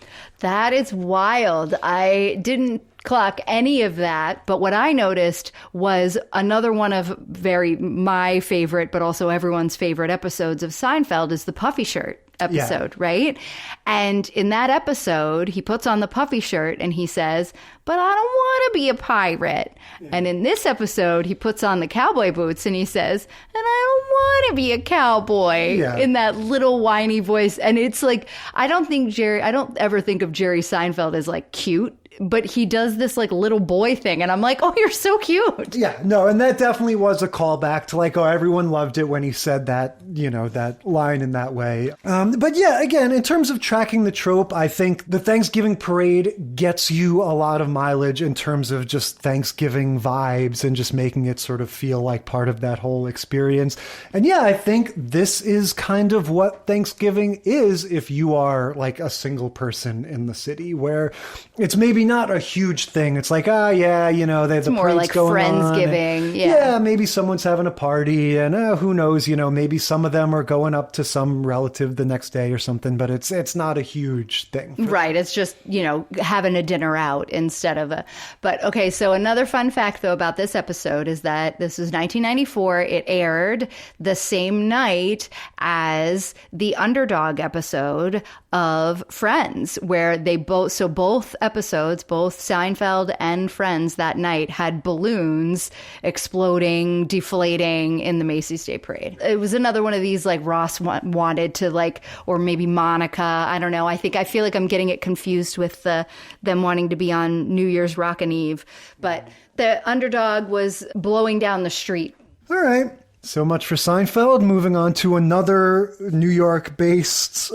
That is wild. I didn't clock any of that, but what I noticed was another one of my favorite, but also everyone's favorite episodes of Seinfeld is the puffy shirt episode, right? And in that episode, he puts on the puffy shirt and he says, but I don't want to be a pirate. And in this episode, he puts on the cowboy boots and he says, and I don't want to be a cowboy, in that little whiny voice. And it's like, I don't ever think of Jerry Seinfeld as like cute, but he does this like little boy thing. And I'm like, oh, you're so cute.
Yeah, no, and that definitely was a callback to like, oh, everyone loved it when he said that, that line in that way. But yeah, again, in terms of tracking the trope, I think the Thanksgiving parade gets you a lot of mileage in terms of just Thanksgiving vibes and just making it sort of feel like part of that whole experience. And yeah, I think this is kind of what Thanksgiving is if you are like a single person in the city, where it's maybe not a huge thing. It's like, it's the
more like Friendsgiving.
Yeah, maybe someone's having a party and who knows, maybe some of them are going up to some relative the next day or something, but it's not a huge thing.
Right. It's just, having a dinner out instead of but okay. So another fun fact though about this episode is that this was 1994. It aired the same night as the Underdog episode of Friends, where both episodes, both Seinfeld and Friends that night had balloons exploding, deflating in the Macy's Day Parade. It was another one of these like Ross wanted to like, or maybe Monica, I don't know. I feel like I'm getting it confused with them wanting to be on New Year's Rockin' Eve, but the Underdog was blowing down the street.
All right. So much for Seinfeld. Moving on to another New York-based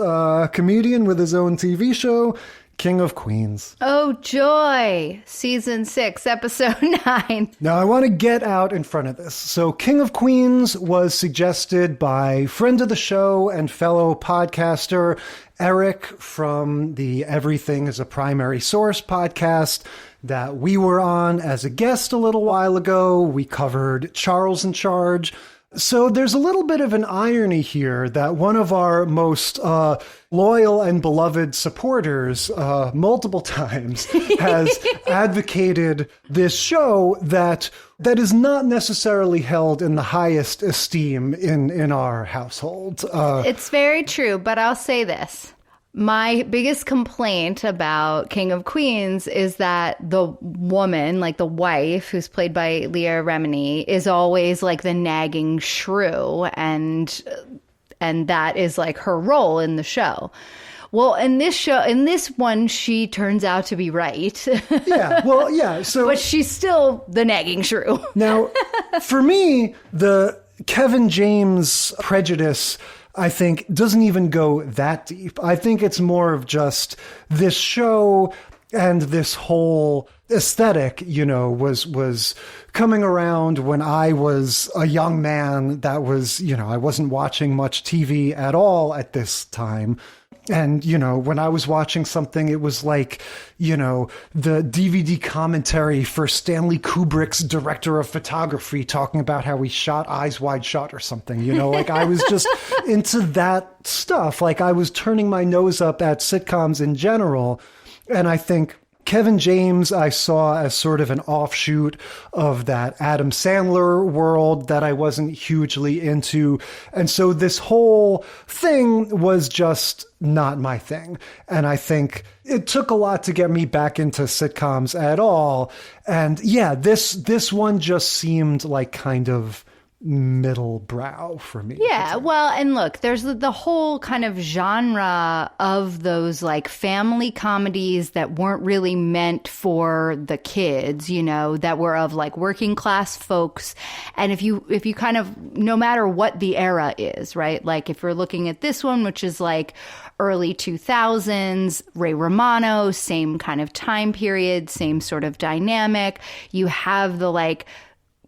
comedian with his own TV show, King of Queens.
Oh, joy. Season 6, episode 9.
Now, I want to get out in front of this. So King of Queens was suggested by friend of the show and fellow podcaster Eric from the Everything is a Primary Source podcast that we were on as a guest a little while ago. We covered Charles in Charge. So there's a little bit of an irony here that one of our most loyal and beloved supporters multiple times has advocated this show that is not necessarily held in the highest esteem in our household.
It's very true, but I'll say this. My biggest complaint about King of Queens is that the woman, like the wife, who's played by Leah Remini, is always like the nagging shrew, and that is like her role in the show. Well, in this one, she turns out to be right. So, but she's still the nagging shrew.
Now, for me, the Kevin James prejudice, I think, doesn't even go that deep. I think it's more of just this show and this whole aesthetic, was coming around when I was a young man that was, I wasn't watching much TV at all at this time. And, when I was watching something, it was like, the DVD commentary for Stanley Kubrick's director of photography talking about how he shot Eyes Wide Shut or something, like I was just into that stuff. Like I was turning my nose up at sitcoms in general. And I think Kevin James I saw as sort of an offshoot of that Adam Sandler world that I wasn't hugely into. And so this whole thing was just not my thing. And I think it took a lot to get me back into sitcoms at all. And yeah, this one just seemed like kind of middle brow for me.
Yeah, well, and look, there's the whole kind of genre of those like family comedies that weren't really meant for the kids, you know, that were of like working class folks. And if you kind of, no matter what the era is, right? Like if you're looking at this one, which is like early 2000s, Ray Romano, same kind of time period, same sort of dynamic. You have the like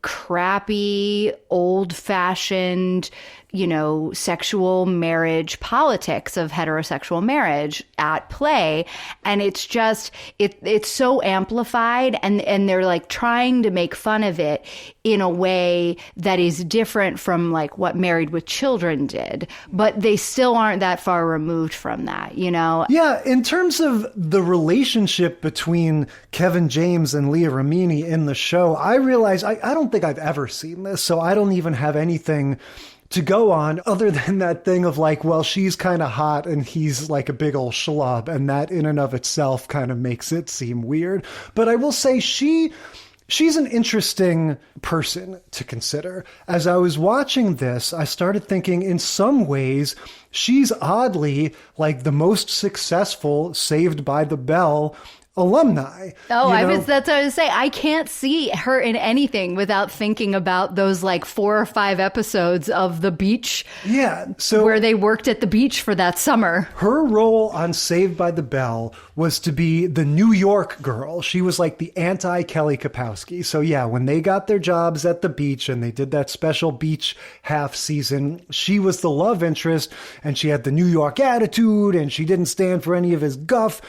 crappy, old-fashioned, you know, sexual marriage politics of heterosexual marriage at play. And it's just, it's so amplified, and they're like trying to make fun of it in a way that is different from like what Married with Children did. But they still aren't that far removed from that, you know?
Yeah, in terms of the relationship between Kevin James and Leah Remini in the show, I realize I don't think I've ever seen this, so I don't even have anything to go on other than that thing of like, well, she's kind of hot and he's like a big old schlub, and that in and of itself kind of makes it seem weird. But I will say she's an interesting person to consider. As I was watching this, I started thinking in some ways she's oddly like the most successful Saved by the Bell alumni.
Oh, that's what I was saying. I can't see her in anything without thinking about those like 4 or 5 episodes of The Beach.
Yeah. So
where they worked at the beach for that summer.
Her role on Saved by the Bell was to be the New York girl. She was like the anti-Kelly Kapowski. So yeah, when they got their jobs at the beach and they did that special beach half season, she was the love interest, and she had the New York attitude, and she didn't stand for any of his guff.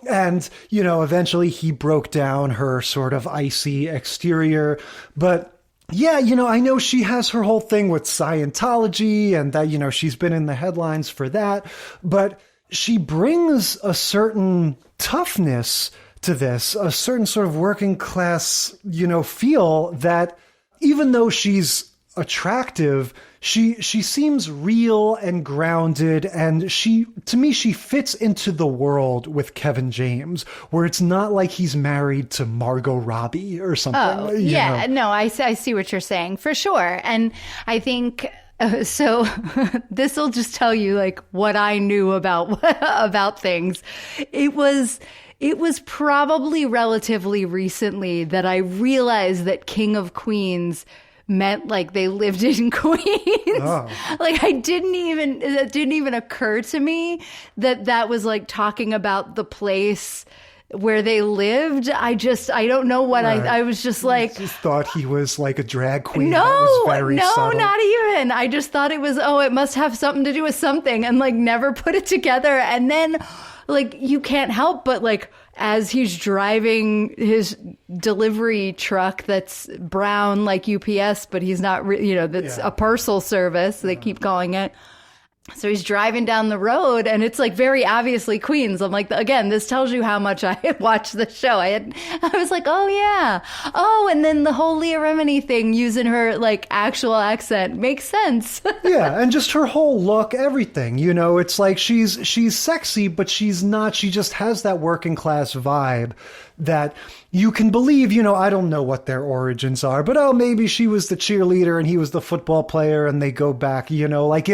And, you know, eventually he broke down her sort of icy exterior. But yeah, you know, I know she has her whole thing with Scientology, and that, you know, she's been in the headlines for that. But she brings a certain toughness to this, a certain sort of working class, you know, feel that even though she's attractive, she seems real and grounded, and to me she fits into the world with Kevin James, where it's not like he's married to Margot Robbie or something.
Oh, yeah, no, I see what you're saying for sure. And I think so this will just tell you like what I knew about things. It was probably relatively recently that I realized that King of Queens meant like they lived in Queens. Oh. Like it didn't even occur to me that was like talking about the place where they lived. I don't know what right. I was just like,
just thought he was like a drag queen.
No,
that was very subtle.
Not even. I just thought it was, it must have something to do with something, and like never put it together. And then like you can't help but like, as he's driving his delivery truck that's brown like UPS, but he's not, that's a parcel service, they keep calling it. So he's driving down the road, and it's like very obviously Queens. I'm like, again, this tells you how much I watched the show. I was like, oh yeah. Oh, and then the whole Leah Remini thing using her like actual accent makes sense.
Yeah, and just her whole look, everything, you know, it's like she's sexy, but she's not. She just has that working class vibe that you can believe, you know, I don't know what their origins are, but maybe she was the cheerleader and he was the football player, and they go back, you know, like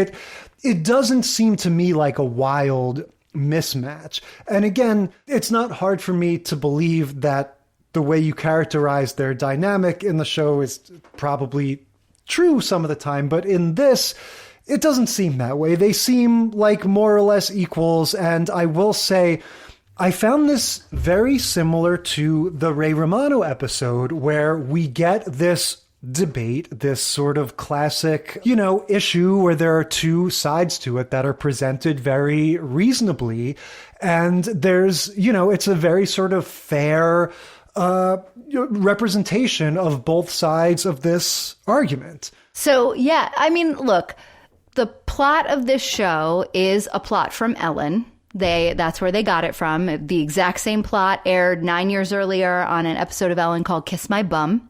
it doesn't seem to me like a wild mismatch. And again, it's not hard for me to believe that the way you characterize their dynamic in the show is probably true some of the time, but in this, it doesn't seem that way. They seem like more or less equals, and I will say, I found this very similar to the Ray Romano episode, where we get this debate, this sort of classic, you know, issue where there are two sides to it that are presented very reasonably. And there's, you know, it's a very sort of fair representation of both sides of this argument.
So, yeah, I mean, look, the plot of this show is a plot from Ellen. That's where they got it from. The exact same plot aired 9 years earlier on an episode of Ellen called Kiss My Bum.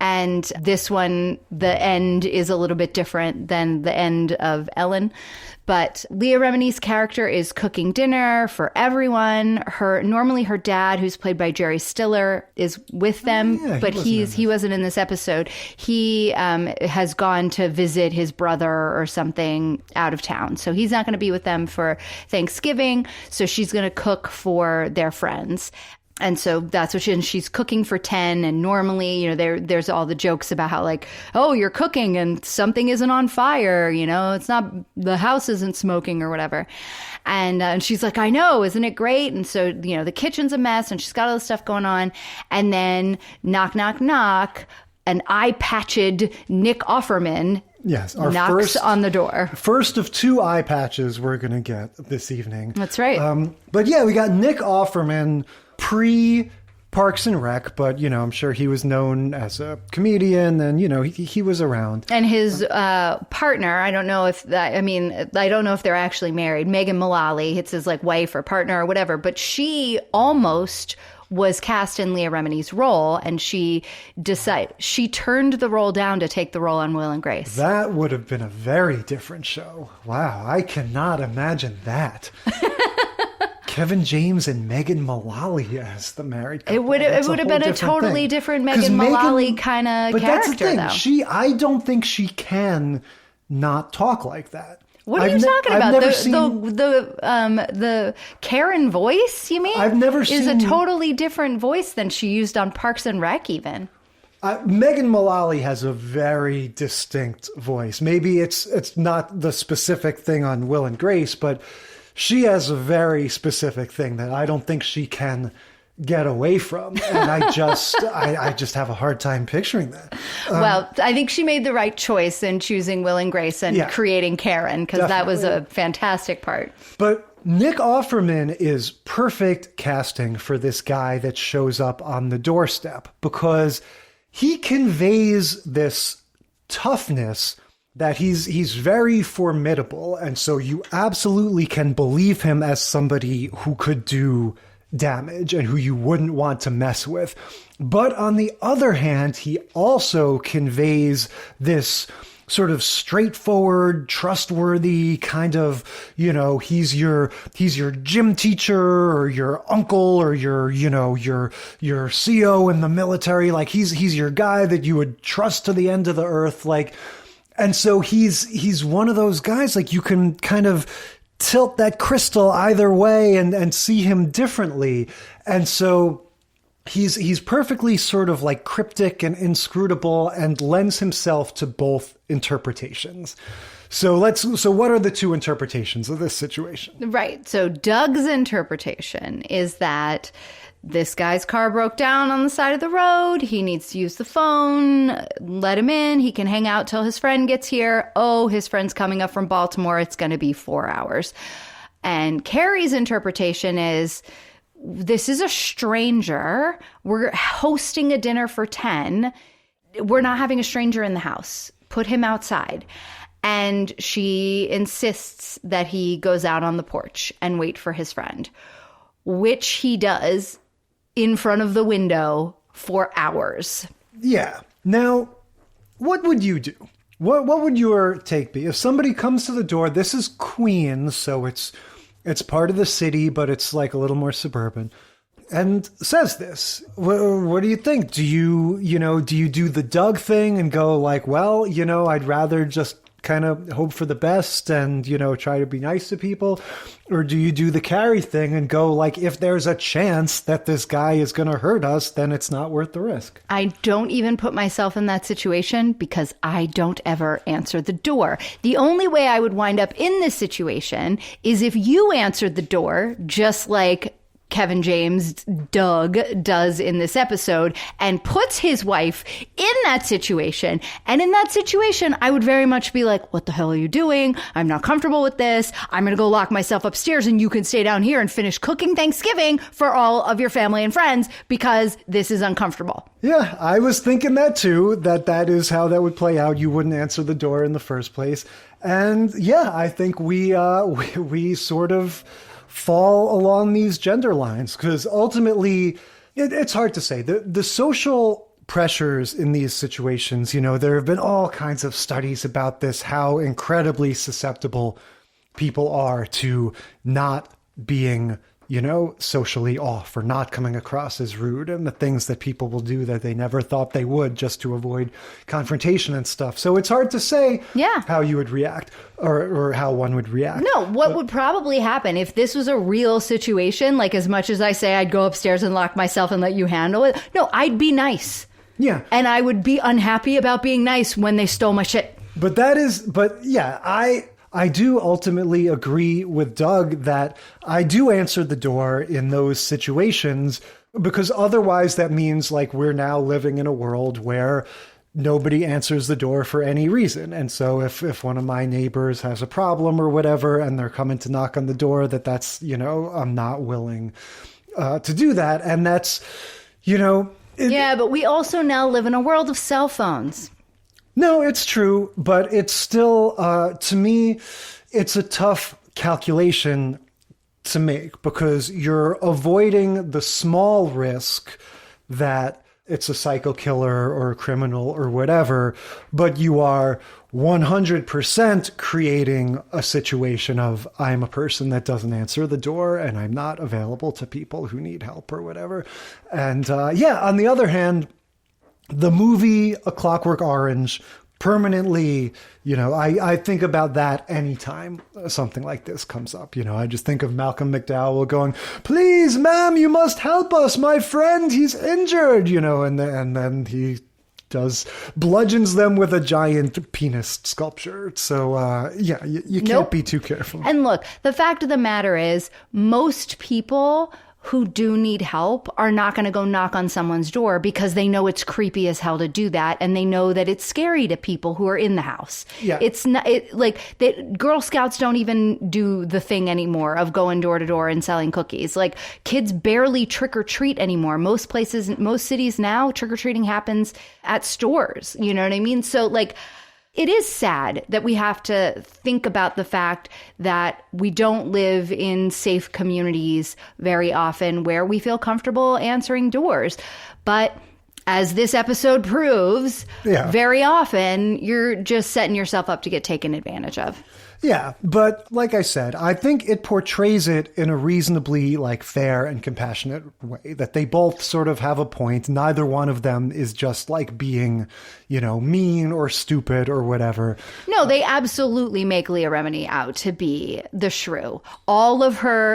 And this one, the end is a little bit different than the end of Ellen. But Leah Remini's character is cooking dinner for everyone. Normally her dad, who's played by Jerry Stiller, is with them, but he wasn't in this episode. He has gone to visit his brother or something out of town. So he's not going to be with them for Thanksgiving. So she's going to cook for their friends. And so that's what she's cooking for 10. And normally, there's all the jokes about how like, oh, you're cooking and something isn't on fire. It's not, the house isn't smoking or whatever. And she's like, I know, isn't it great? And so, the kitchen's a mess and she's got all this stuff going on. And then knock, knock, knock, an eye-patched Nick Offerman knocks on the door. First
of 2 eye patches we're going to get this evening.
That's right.
But yeah, we got Nick Offerman pre-Parks and Rec, but, I'm sure he was known as a comedian and, he was around.
And his partner, I don't know if they're actually married, Megan Mullally, it's his like wife or partner or whatever, but she almost was cast in Leah Remini's role, and she turned the role down to take the role on Will and Grace.
That would have been a very different show. Wow, I cannot imagine that. Kevin James and Megan Mullally as the married couple.
It would have been a totally different Megan Mullally kind of character,
that's the thing.
Though.
I don't think she can not talk like that.
What are you talking about? The Karen voice, you mean?
I've never seen...
is a totally different voice than she used on Parks and Rec, even.
Megan Mullally has a very distinct voice. Maybe it's not the specific thing on Will and Grace, but she has a very specific thing that I don't think she can get away from. And I just have a hard time picturing that.
Well, I think she made the right choice in choosing Will and Grace and creating Karen, because that was a fantastic part.
But Nick Offerman is perfect casting for this guy that shows up on the doorstep, because he conveys this toughness that he's very formidable. And so you absolutely can believe him as somebody who could do damage and who you wouldn't want to mess with. But on the other hand, he also conveys this sort of straightforward, trustworthy kind of, he's your gym teacher or your uncle or your CO in the military. Like he's your guy that you would trust to the end of the earth. Like, and so he's one of those guys, like you can kind of tilt that crystal either way and see him differently. And so he's perfectly sort of like cryptic and inscrutable and lends himself to both interpretations. So what are the 2 interpretations of this situation?
Right. So Doug's interpretation is that this guy's car broke down on the side of the road. He needs to use the phone. Let him in. He can hang out till his friend gets here. Oh, his friend's coming up from Baltimore. It's going to be 4 hours. And Carrie's interpretation is, this is a stranger. We're hosting a dinner for 10. We're not having a stranger in the house. Put him outside. And she insists that he goes out on the porch and wait for his friend, which he does in front of the window for hours.
Yeah. Now, what would you do? What would your take be? If somebody comes to the door, this is Queens, so it's part of the city, but it's like a little more suburban, and says this, what do you think? Do you do the Doug thing and go like, well, I'd rather just kind of hope for the best and, try to be nice to people? Or do you do the Carrie thing and go like, if there's a chance that this guy is going to hurt us, then it's not worth the risk?
I don't even put myself in that situation because I don't ever answer the door. The only way I would wind up in this situation is if you answered the door, just like Kevin James, Doug, does in this episode, and puts his wife in that situation. And in that situation, I would very much be like, what the hell are you doing? I'm not comfortable with this. I'm going to go lock myself upstairs and you can stay down here and finish cooking Thanksgiving for all of your family and friends because this is uncomfortable.
Yeah, I was thinking that too, that is how that would play out. You wouldn't answer the door in the first place. And yeah, I think we sort of fall along these gender lines because ultimately it's hard to say. The social pressures in these situations. You know, there have been all kinds of studies about this, how incredibly susceptible people are to not being, you know, socially off or not coming across as rude, and the things that people will do that they never thought they would just to avoid confrontation and stuff. So it's hard to say how you would react or how one would react.
No, what would probably happen if this was a real situation, like as much as I say I'd go upstairs and lock myself and let you handle it, no, I'd be nice.
Yeah.
And I would be unhappy about being nice when they stole my shit.
I do ultimately agree with Doug that I do answer the door in those situations, because otherwise that means like we're now living in a world where nobody answers the door for any reason. And so if one of my neighbors has a problem or whatever, and they're coming to knock on the door, that's, you know, I'm not willing to do that. And that's, you know...
but we also now live in a world of cell phones.
No, it's true, but it's still, to me, it's a tough calculation to make, because you're avoiding the small risk that it's a psycho killer or a criminal or whatever, but you are 100% creating a situation of I'm a person that doesn't answer the door and I'm not available to people who need help or whatever. And on the other hand, the movie A Clockwork Orange permanently, you know, I think about that anytime something like this comes up. You know, I just think of Malcolm McDowell going, "Please, ma'am, you must help us. My friend, he's injured," you know, and then he bludgeons them with a giant penis sculpture. So, you can't be too careful.
And look, the fact of the matter is, most people who do need help are not going to go knock on someone's door because they know it's creepy as hell to do that, and they know that it's scary to people who are in the house. Yeah. It's not Girl Scouts don't even do the thing anymore of going door to door and selling cookies. Like, kids barely trick or treat anymore. Most places, most cities now, trick or treating happens at stores. You know what I mean? So like, it is sad that we have to think about the fact that we don't live in safe communities very often where we feel comfortable answering doors. But as this episode proves, very often you're just setting yourself up to get taken advantage of.
Yeah, but like I said, I think it portrays it in a reasonably fair and compassionate way, that they both sort of have a point. Neither one of them is just being, mean or stupid or whatever.
No, they absolutely make Leah Remini out to be the shrew.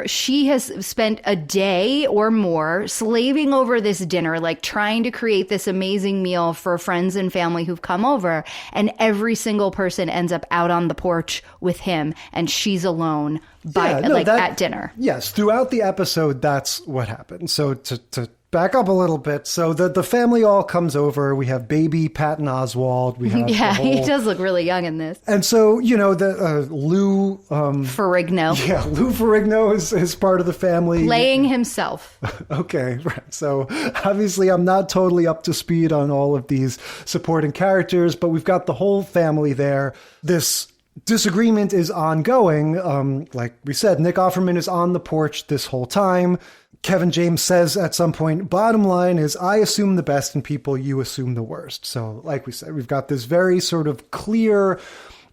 She has spent a day or more slaving over this dinner, trying to create this amazing meal for friends and family who've come over, and every single person ends up out on the porch with him, and she's alone at dinner.
Yes, throughout the episode, that's what happened. So to back up a little bit, so the family all comes over. We have baby Patton Oswalt. We have
he does look really young in this.
And so Lou
Ferrigno.
Yeah, Lou Ferrigno is part of the family,
playing himself.
Okay, right. So obviously, I'm not totally up to speed on all of these supporting characters, but we've got the whole family there. This disagreement is ongoing. Like we said, Nick Offerman is on the porch this whole time. Kevin James says at some point, bottom line is, I assume the best in people, you assume the worst. So like we said, we've got this very sort of clear,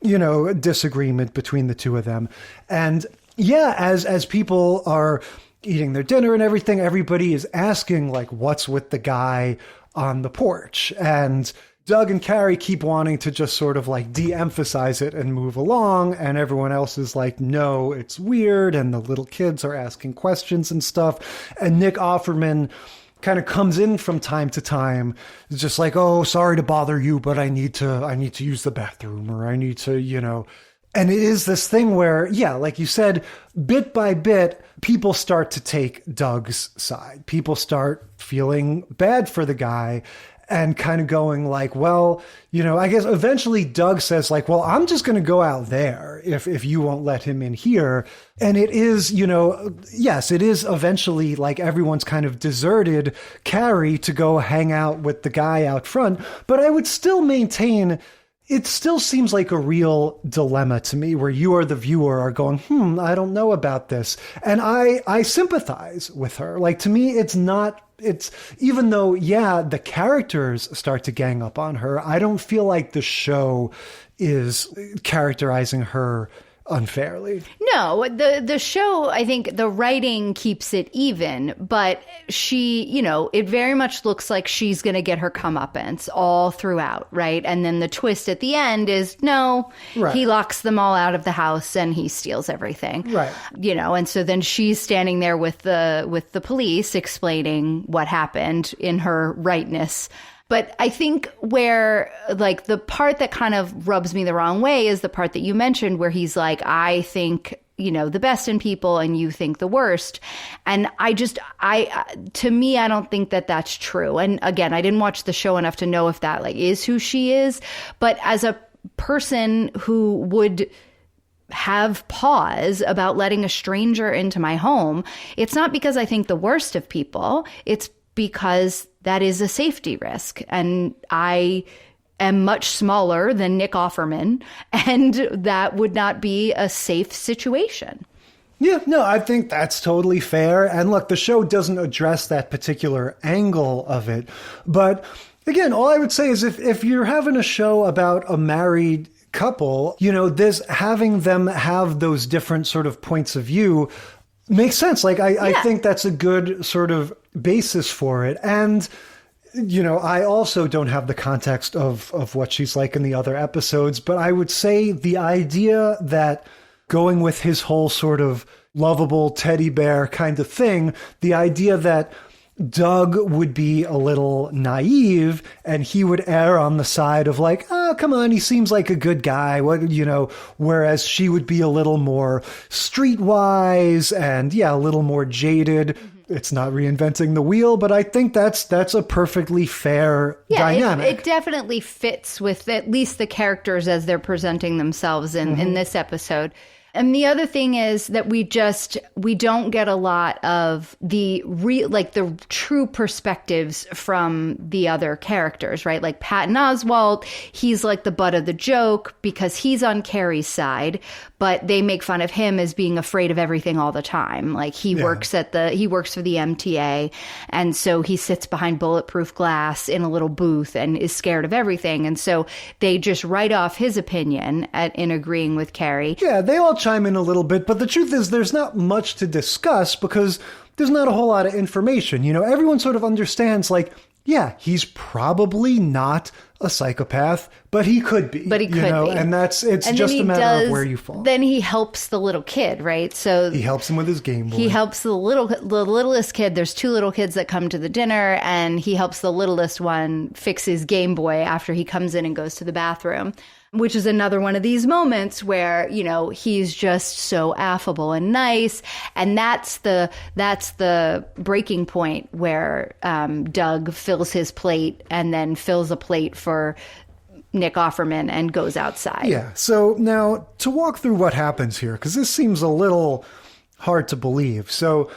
disagreement between the two of them. And as people are eating their dinner and everything, everybody is asking what's with the guy on the porch? And Doug and Carrie keep wanting to just sort of de-emphasize it and move along. And everyone else is no, it's weird. And the little kids are asking questions and stuff. And Nick Offerman kind of comes in from time to time. It's just oh, sorry to bother you, but I need to use the bathroom, or I need to, And it is this thing where, like you said, bit by bit, people start to take Doug's side. People start feeling bad for the guy. And kind of going well, I guess eventually Doug says well, I'm just going to go out there if you won't let him in here. And it is, yes, it is eventually everyone's kind of deserted Carrie to go hang out with the guy out front. But I would still maintain it still seems like a real dilemma to me, where you are the viewer are going, I don't know about this. And I sympathize with her. To me, it's not it's even though, yeah, the characters start to gang up on her, I don't feel like the show is characterizing her unfairly.
No, the show, I think the writing keeps it even, but she, it very much looks like she's going to get her comeuppance all throughout, right? And then the twist at the end is, no,
right.
He locks them all out of the house and he steals everything.
Right.
And so then she's standing there with the police explaining what happened in her rightness. But I think where, like, the part that kind of rubs me the wrong way is the part that you mentioned where he's like, I think, the best in people and you think the worst. And to me, I don't think that that's true. And again, I didn't watch the show enough to know if that, like, is who she is. But as a person who would have pause about letting a stranger into my home, it's not because I think the worst of people. It's because that is a safety risk. And I am much smaller than Nick Offerman, and that would not be a safe situation.
Yeah, no, I think that's totally fair. And look, the show doesn't address that particular angle of it. But again, all I would say is if you're having a show about a married couple, this having them have those different sort of points of view makes sense. Like, I think that's a good sort of basis for it. And, I also don't have the context of what she's like in the other episodes, but I would say the idea that going with his whole sort of lovable teddy bear kind of thing, the idea that Doug would be a little naive and he would err on the side of like, oh, come on, he seems like a good guy. Whereas she would be a little more streetwise and a little more jaded. It's not reinventing the wheel, but I think that's a perfectly fair dynamic.
It definitely fits with at least the characters as they're presenting themselves in this episode. And the other thing is that we don't get a lot of the true perspectives from the other characters, right? Like Patton Oswalt, he's like the butt of the joke because he's on Carrie's side, but they make fun of him as being afraid of everything all the time. Like he works for the MTA, and so he sits behind bulletproof glass in a little booth and is scared of everything. And so they just write off his opinion in agreeing with Carrie.
Yeah, they all chime in a little bit, but the truth is there's not much to discuss because there's not a whole lot of information. Everyone sort of understands, like, yeah, he's probably not a psychopath, but he could be.
But he could be.
And it's just a matter of where you fall.
Then he helps the little kid, right? So
he helps him with his Game Boy.
He helps the littlest kid. There's two little kids that come to the dinner, and he helps the littlest one fix his Game Boy after he comes in and goes to the bathroom. Which is another one of these moments where, he's just so affable and nice. And that's the breaking point where Doug fills his plate and then fills a plate for Nick Offerman and goes outside.
Yeah. So now to walk through what happens here, because this seems a little hard to believe. So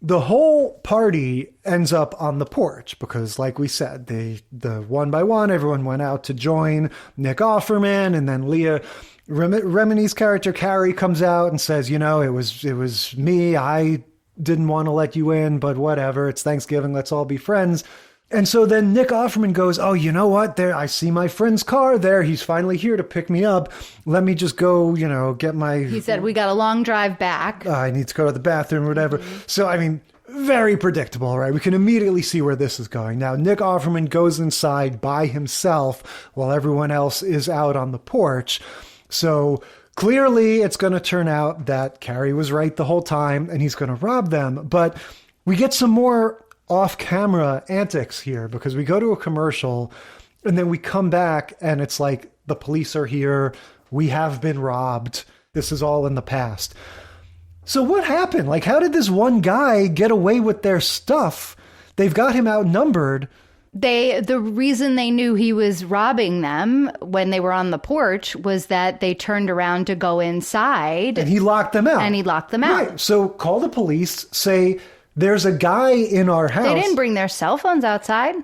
the whole party ends up on the porch because, like we said, the one by one, everyone went out to join Nick Offerman, and then Leah Remini's character Carrie comes out and says, it was me. I didn't want to let you in, but whatever. It's Thanksgiving. Let's all be friends. And so then Nick Offerman goes, oh, you know what? There, I see my friend's car there. He's finally here to pick me up. Let me just go, get my...
He said, we got a long drive back.
I need to go to the bathroom or whatever. Mm-hmm. So, I mean, very predictable, right? We can immediately see where this is going. Now, Nick Offerman goes inside by himself while everyone else is out on the porch. So clearly it's going to turn out that Carrie was right the whole time and he's going to rob them. But we get some more off-camera antics here because we go to a commercial and then we come back and it's like the police are here. We have been robbed. This is all in the past. So what happened? Like, how did this one guy get away with their stuff? They've got him outnumbered.
The reason they knew he was robbing them when they were on the porch was that they turned around to go inside.
And he locked them out.
Right.
So call the police, say, there's a guy in our house.
They didn't bring their cell phones outside.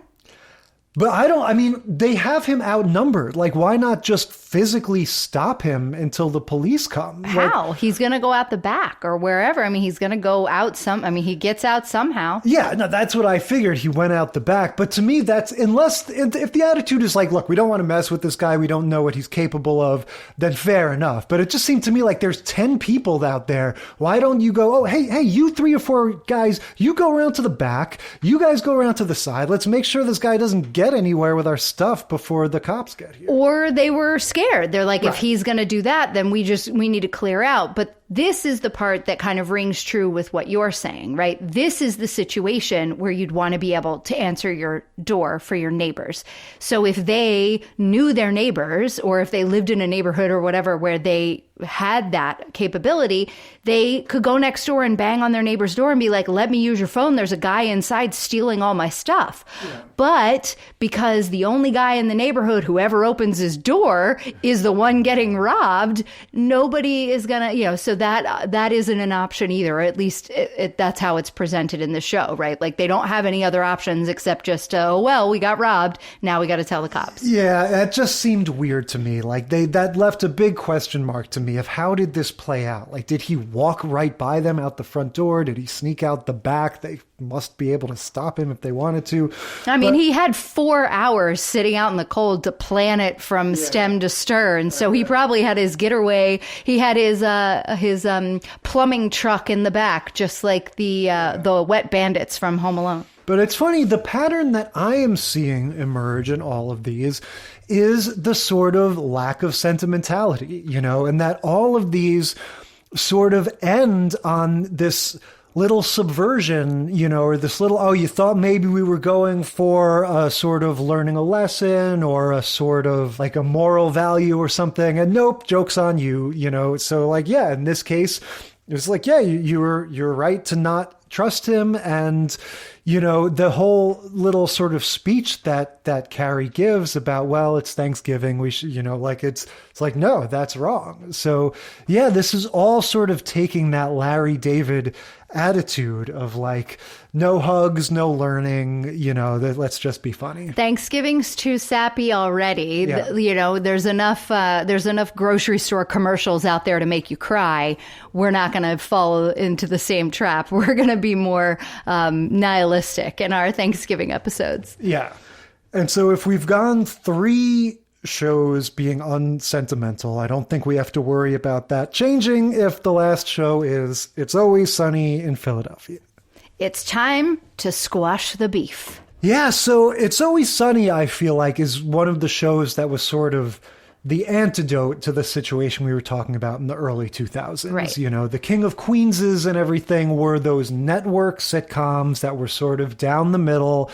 But they have him outnumbered. Like, why not just physically stop him until the police come?
How? He's going to go out the back or wherever. I mean, he's going to go out he gets out somehow.
Yeah, no, that's what I figured. He went out the back. But to me, if the attitude is like, look, we don't want to mess with this guy, we don't know what he's capable of, then fair enough. But it just seemed to me like there's 10 people out there. Why don't you go, oh, hey, you 3 or 4 guys, you go around to the back, you guys go around to the side. Let's make sure this guy doesn't get anywhere with our stuff before the cops get here.
Or they were scared. They're like, if he's going to do that, then we need to clear out. But this is the part that kind of rings true with what you're saying, right? This is the situation where you'd want to be able to answer your door for your neighbors. So if they knew their neighbors, or if they lived in a neighborhood or whatever where they had that capability, they could go next door and bang on their neighbor's door and be like, let me use your phone. There's a guy inside stealing all my stuff. Yeah. But because the only guy in the neighborhood, whoever opens his door, is the one getting robbed, nobody is going to, so that isn't an option either. Or at least that's how it's presented in the show, right? Like they don't have any other options except just, we got robbed. Now we got to tell the cops.
Yeah, that just seemed weird to me. Like that left a big question mark to me of how did this play out? Like, did he walk right by them out the front door? Did he sneak out the back? They must be able to stop him if they wanted to.
I mean, he had 4 hours sitting out in the cold to plan it from stem to stern. So he probably had his getaway. He had his plumbing truck in the back, just like the wet bandits from Home Alone.
But it's funny, the pattern that I am seeing emerge in all of these is the sort of lack of sentimentality, and that all of these sort of end on this little subversion, or this little, you thought maybe we were going for a sort of learning a lesson or a sort of like a moral value or something. And nope, joke's on you, So in this case, it was like, you're right to not trust him. And, the whole little sort of speech that Carrie gives about, well, it's Thanksgiving. We should, it's like, no, that's wrong. So this is all sort of taking that Larry David attitude of like, no hugs, no learning, let's just be funny.
Thanksgiving's too sappy already. Yeah. There's enough grocery store commercials out there to make you cry. We're not going to fall into the same trap. We're going to be more nihilistic in our Thanksgiving episodes.
Yeah. And so if we've gone 3 shows being unsentimental, I don't think we have to worry about that changing if the last show is It's Always Sunny in Philadelphia.
It's time to squash the beef.
Yeah, so It's Always Sunny, I feel like, is one of the shows that was sort of the antidote to the situation we were talking about in the early 2000s.
Right.
The King of Queenses and everything were those network sitcoms that were sort of down the middle.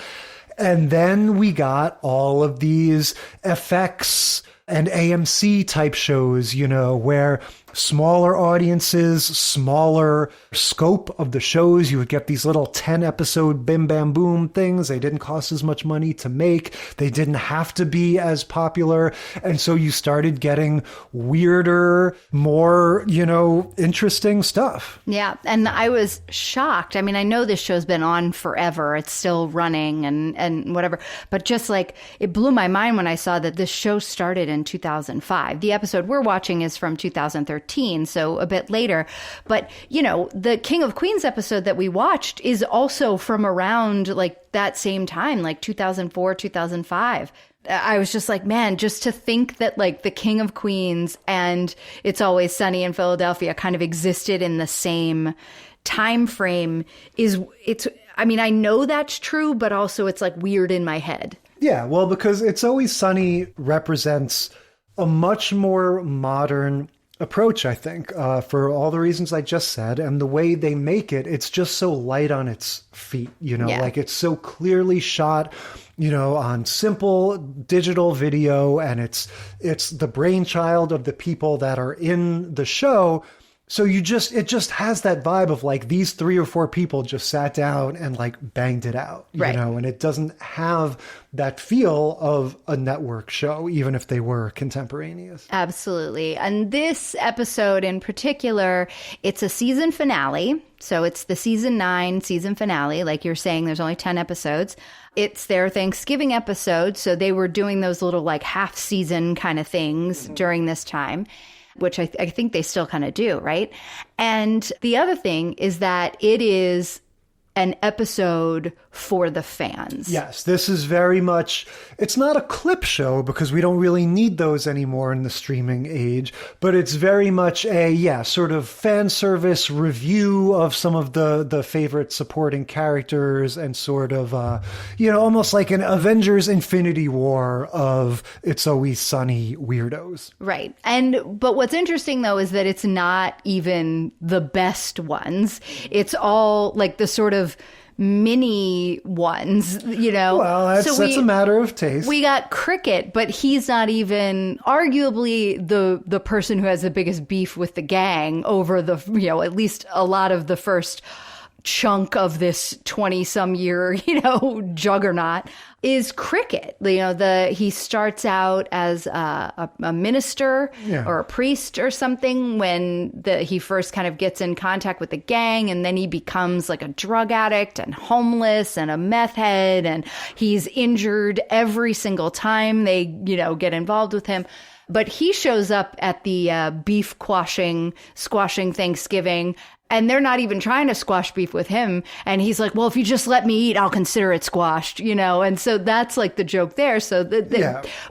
And then we got all of these FX and AMC type shows, where smaller audiences, smaller scope of the shows. You would get these little 10-episode bim bam boom things. They didn't cost as much money to make. They didn't have to be as popular. And so you started getting weirder, more, interesting stuff.
Yeah. And I was shocked. I mean, I know this show's been on forever. It's still running and whatever. But just like it blew my mind when I saw that this show started in 2005. The episode we're watching is from 2013. So a bit later. But, the King of Queens episode that we watched is also from around like that same time, like 2004, 2005. I was just like, man, just to think that like the King of Queens and It's Always Sunny in Philadelphia kind of existed in the same time frame I know that's true, but also it's like weird in my head.
Yeah, well, because It's Always Sunny represents a much more modern approach, I think, for all the reasons I just said. And the way they make it, it's just so light on its feet, like it's so clearly shot, on simple digital video. And it's the brainchild of the people that are in the show. So it just has that vibe of like these 3 or 4 people just sat down and like banged it out, you know, and it doesn't have that feel of a network show, even if they were contemporaneous.
Absolutely. And this episode in particular, it's a season finale. So it's the season 9 season finale. Like you're saying, there's only 10 episodes. It's their Thanksgiving episode. So they were doing those little like half season kind of things during this time, which I think they still kind of do, right? And the other thing is that it is an episode for the fans.
Yes, this is very much, it's not a clip show because we don't really need those anymore in the streaming age, but it's very much a, sort of fan service review of some of the favorite supporting characters and sort of, almost like an Avengers Infinity War of It's Always Sunny weirdos.
Right. But what's interesting though is that it's not even the best ones. It's all like the sort of mini ones,
Well, that's a matter of taste.
We got Cricket, but he's not even arguably the person who has the biggest beef with the gang over the, at least a lot of the first chunk of this 20-some year, juggernaut is Cricket. He starts out as a minister or a priest or something when he first kind of gets in contact with the gang, and then he becomes like a drug addict and homeless and a meth head, and he's injured every single time they, get involved with him. But he shows up at the beef squashing Thanksgiving, and they're not even trying to squash beef with him. And he's like, well, if you just let me eat, I'll consider it squashed, And so that's like the joke there. So,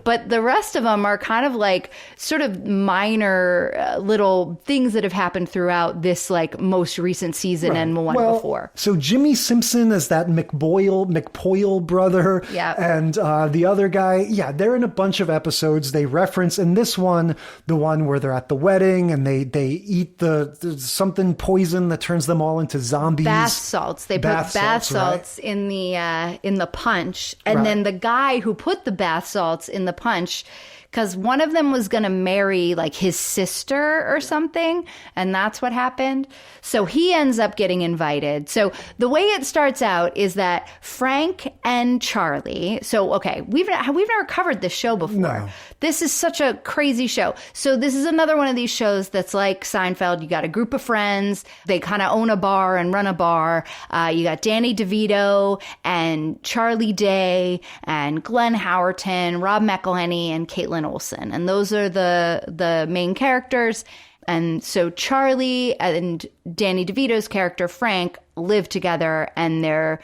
but the rest of them are kind of like sort of minor little things that have happened throughout this like most recent season and the one before.
So Jimmy Simpson is that McPoyle brother.
Yeah.
And the other guy, they're in a bunch of episodes. They reference in this one, the one where they're at the wedding and they eat the something poison that turns them all into zombies.
Bath salts. They put bath salts in the punch. And then the guy who put the bath salts in the punch, because one of them was going to marry like his sister or something, and that's what happened. So he ends up getting invited. So the way it starts out is that Frank and Charlie. So okay, we've never covered this show before.
No.
This is such a crazy show. So this is another one of these shows that's like Seinfeld. You got a group of friends. They kind of own a bar and run a bar. You got Danny DeVito and Charlie Day and Glenn Howerton, Rob McElhenney, and Caitlin Olsen. And those are the main characters. And so Charlie and Danny DeVito's character, Frank, live together, and they're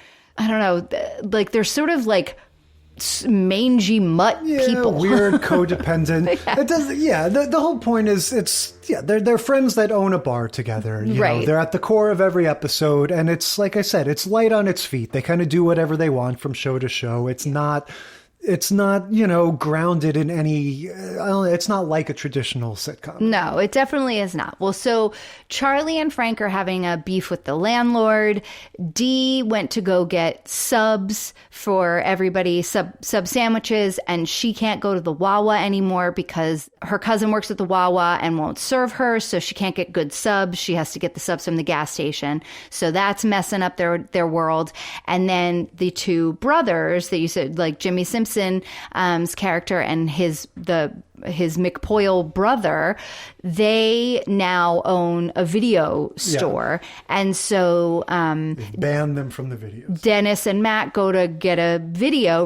sort of like mangy mutt people.
Weird, codependent. It does. The whole point is they're friends that own a bar together. You know, they're at the core of every episode, and it's like I said, it's light on its feet. They kind of do whatever they want from show to show. It's not, grounded in any, it's not like a traditional sitcom.
No, it definitely is not. Well, so Charlie and Frank are having a beef with the landlord. Dee went to go get subs for everybody, sub sandwiches, and she can't go to the Wawa anymore because her cousin works at the Wawa and won't serve her, so she can't get good subs. She has to get the subs from the gas station. So that's messing up their world. And then the two brothers that you said, like Jimmy Simpson's character and his McPoyle brother, they now own a video store. And so
ban them from the videos.
Dennis and Matt go to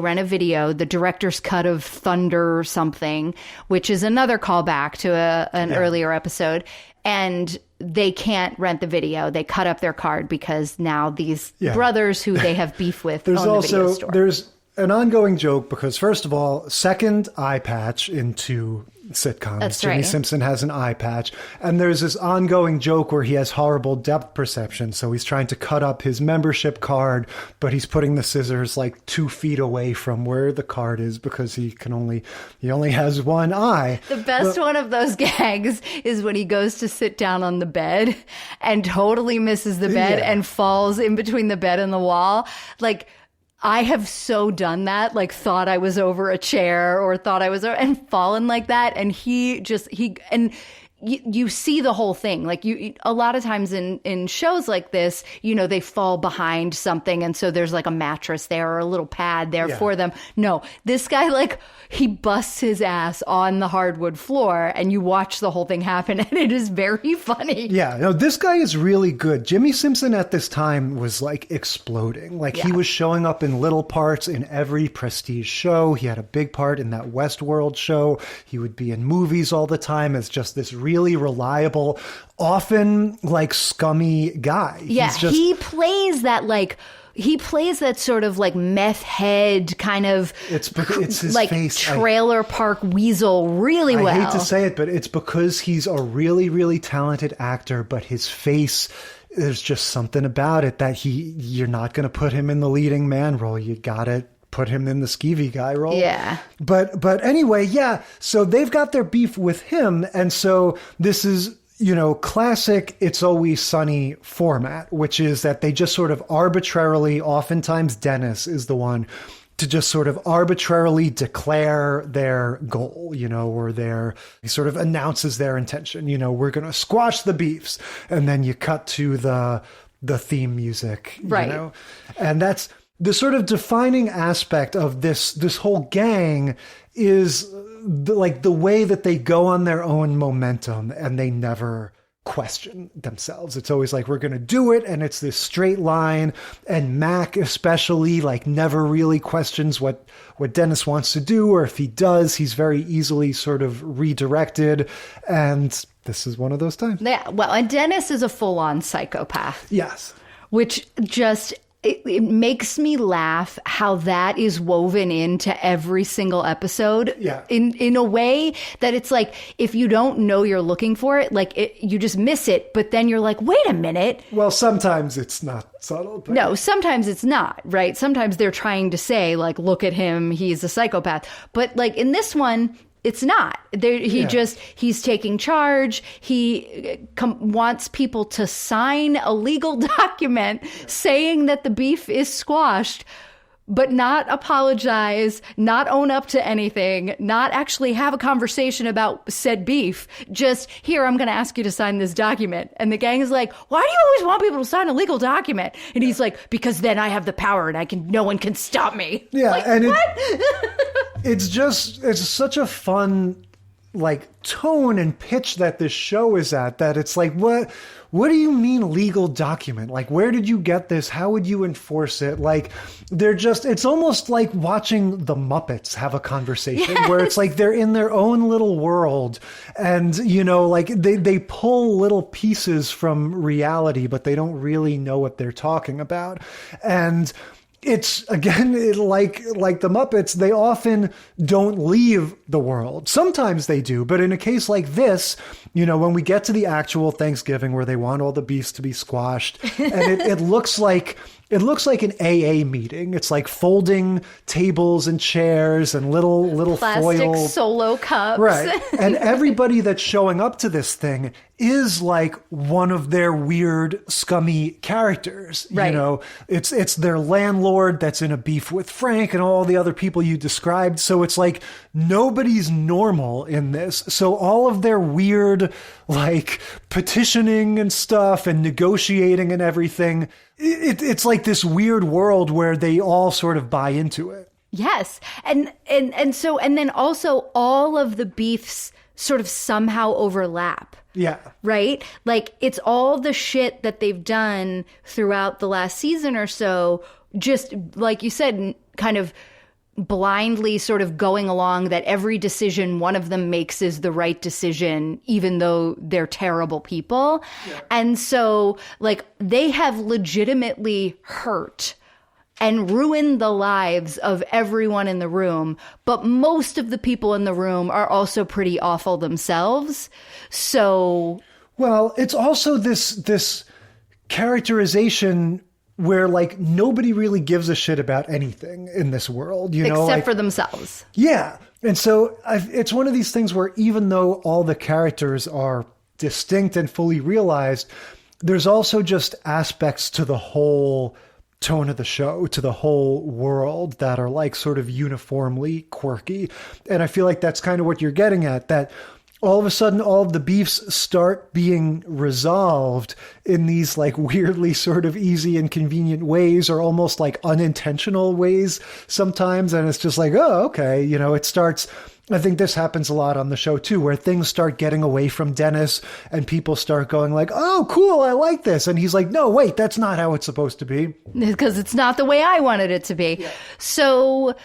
rent a video, the director's cut of Thunder or something, which is another callback to an earlier episode. And they can't rent the video. They cut up their card because now these brothers who they have beef with own the video store.
There's an ongoing joke because, first of all, second eye patch into sitcoms.
That's
Jimmy
right.
Simpson has an eye patch. And there's this ongoing joke where he has horrible depth perception. So he's trying to cut up his membership card, but he's putting the scissors like 2 feet away from where the card is because he only has one eye.
The best one of those gags is when he goes to sit down on the bed and totally misses the bed and falls in between the bed and the wall. Like, I have so done that, like thought I was over a chair or thought I was and fallen like that. And you see the whole thing. Like a lot of times in shows like this, they fall behind something. And so there's like a mattress there or a little pad there for them. No, this guy, like, he busts his ass on the hardwood floor and you watch the whole thing happen. And it is very funny.
Yeah, no, this guy is really good. Jimmy Simpson at this time was like exploding. Like he was showing up in little parts in every prestige show. He had a big part in that Westworld show. He would be in movies all the time as just this really reliable, often like scummy guy.
Yeah, he plays that sort of like meth head kind of
it's his
like
face.
trailer park weasel really well.
I hate to say it, but it's because he's a really, really talented actor, but his face, there's just something about it that you're not going to put him in the leading man role. You got to put him in the skeevy guy role.
Yeah.
But anyway, yeah. So they've got their beef with him. And so this is, classic It's Always Sunny format, which is that they just sort of arbitrarily, oftentimes Dennis is the one to just sort of arbitrarily declare their goal, or he sort of announces their intention, we're going to squash the beefs. And then you cut to the theme music,
right.
And that's the sort of defining aspect of this whole gang is the way that they go on their own momentum and they never question themselves. It's always like, we're going to do it. And it's this straight line. And Mac especially never really questions what Dennis wants to do. Or if he does, he's very easily sort of redirected. And this is one of those times.
Yeah. Well, and Dennis is a full-on psychopath.
Yes.
Which just... It makes me laugh how that is woven into every single episode in a way that it's like, if you don't know you're looking for it, you just miss it. But then you're like, wait a minute.
Well, sometimes it's not subtle. But...
No, sometimes it's not, right? Sometimes they're trying to say, like, look at him, he's a psychopath. But like in this one, it's not. He's taking charge. He wants people to sign a legal document saying that the beef is squashed, but not apologize, not own up to anything, not actually have a conversation about said beef. Just, here, I'm going to ask you to sign this document. And the gang is like, why do you always want people to sign a legal document? And he's like, because then I have the power and no one can stop me.
Yeah.
Like,
and
what?
It's such a fun, tone and pitch that this show is at, that it's like, what do you mean legal document? Like, where did you get this? How would you enforce it? Like, it's almost like watching the Muppets have a conversation where it's like they're in their own little world and, they pull little pieces from reality, but they don't really know what they're talking about. And it's, again, like the Muppets, they often don't leave the world. Sometimes they do, but in a case like this, when we get to the actual Thanksgiving where they want all the beefs to be squashed, and it looks like an AA meeting. It's like folding tables and chairs and little
plastic
foil
solo cups.
Right. And everybody that's showing up to this thing is like one of their weird, scummy characters.
Right.
It's their landlord that's in a beef with Frank and all the other people you described. So it's like nobody's normal in this. So all of their weird, petitioning and stuff and negotiating and everything, it's like this weird world where they all sort of buy into it.
Yes. And then also all of the beefs sort of somehow overlap.
Yeah.
Right? Like, it's all the shit that they've done throughout the last season or so, just like you said, kind of blindly sort of going along that every decision one of them makes is the right decision, even though they're terrible people. Yeah. And so, they have legitimately hurt and ruined the lives of everyone in the room. But most of the people in the room are also pretty awful themselves. So...
Well, it's also this characterization where nobody really gives a shit about anything in this world,
except for themselves.
Yeah. And so it's one of these things where even though all the characters are distinct and fully realized, there's also just aspects to the whole tone of the show, to the whole world, that are sort of uniformly quirky. And I feel like that's kind of what you're getting at, that all of a sudden all of the beefs start being resolved in these like weirdly sort of easy and convenient ways, or almost like unintentional ways sometimes. And it's just like, oh, okay. You know, it starts, I think this happens a lot on the show too, where things start getting away from Dennis and people start going like, oh, cool, I like this. And he's like, no, wait, that's not how it's supposed to be.
Because it's not the way I wanted it to be. Yeah. So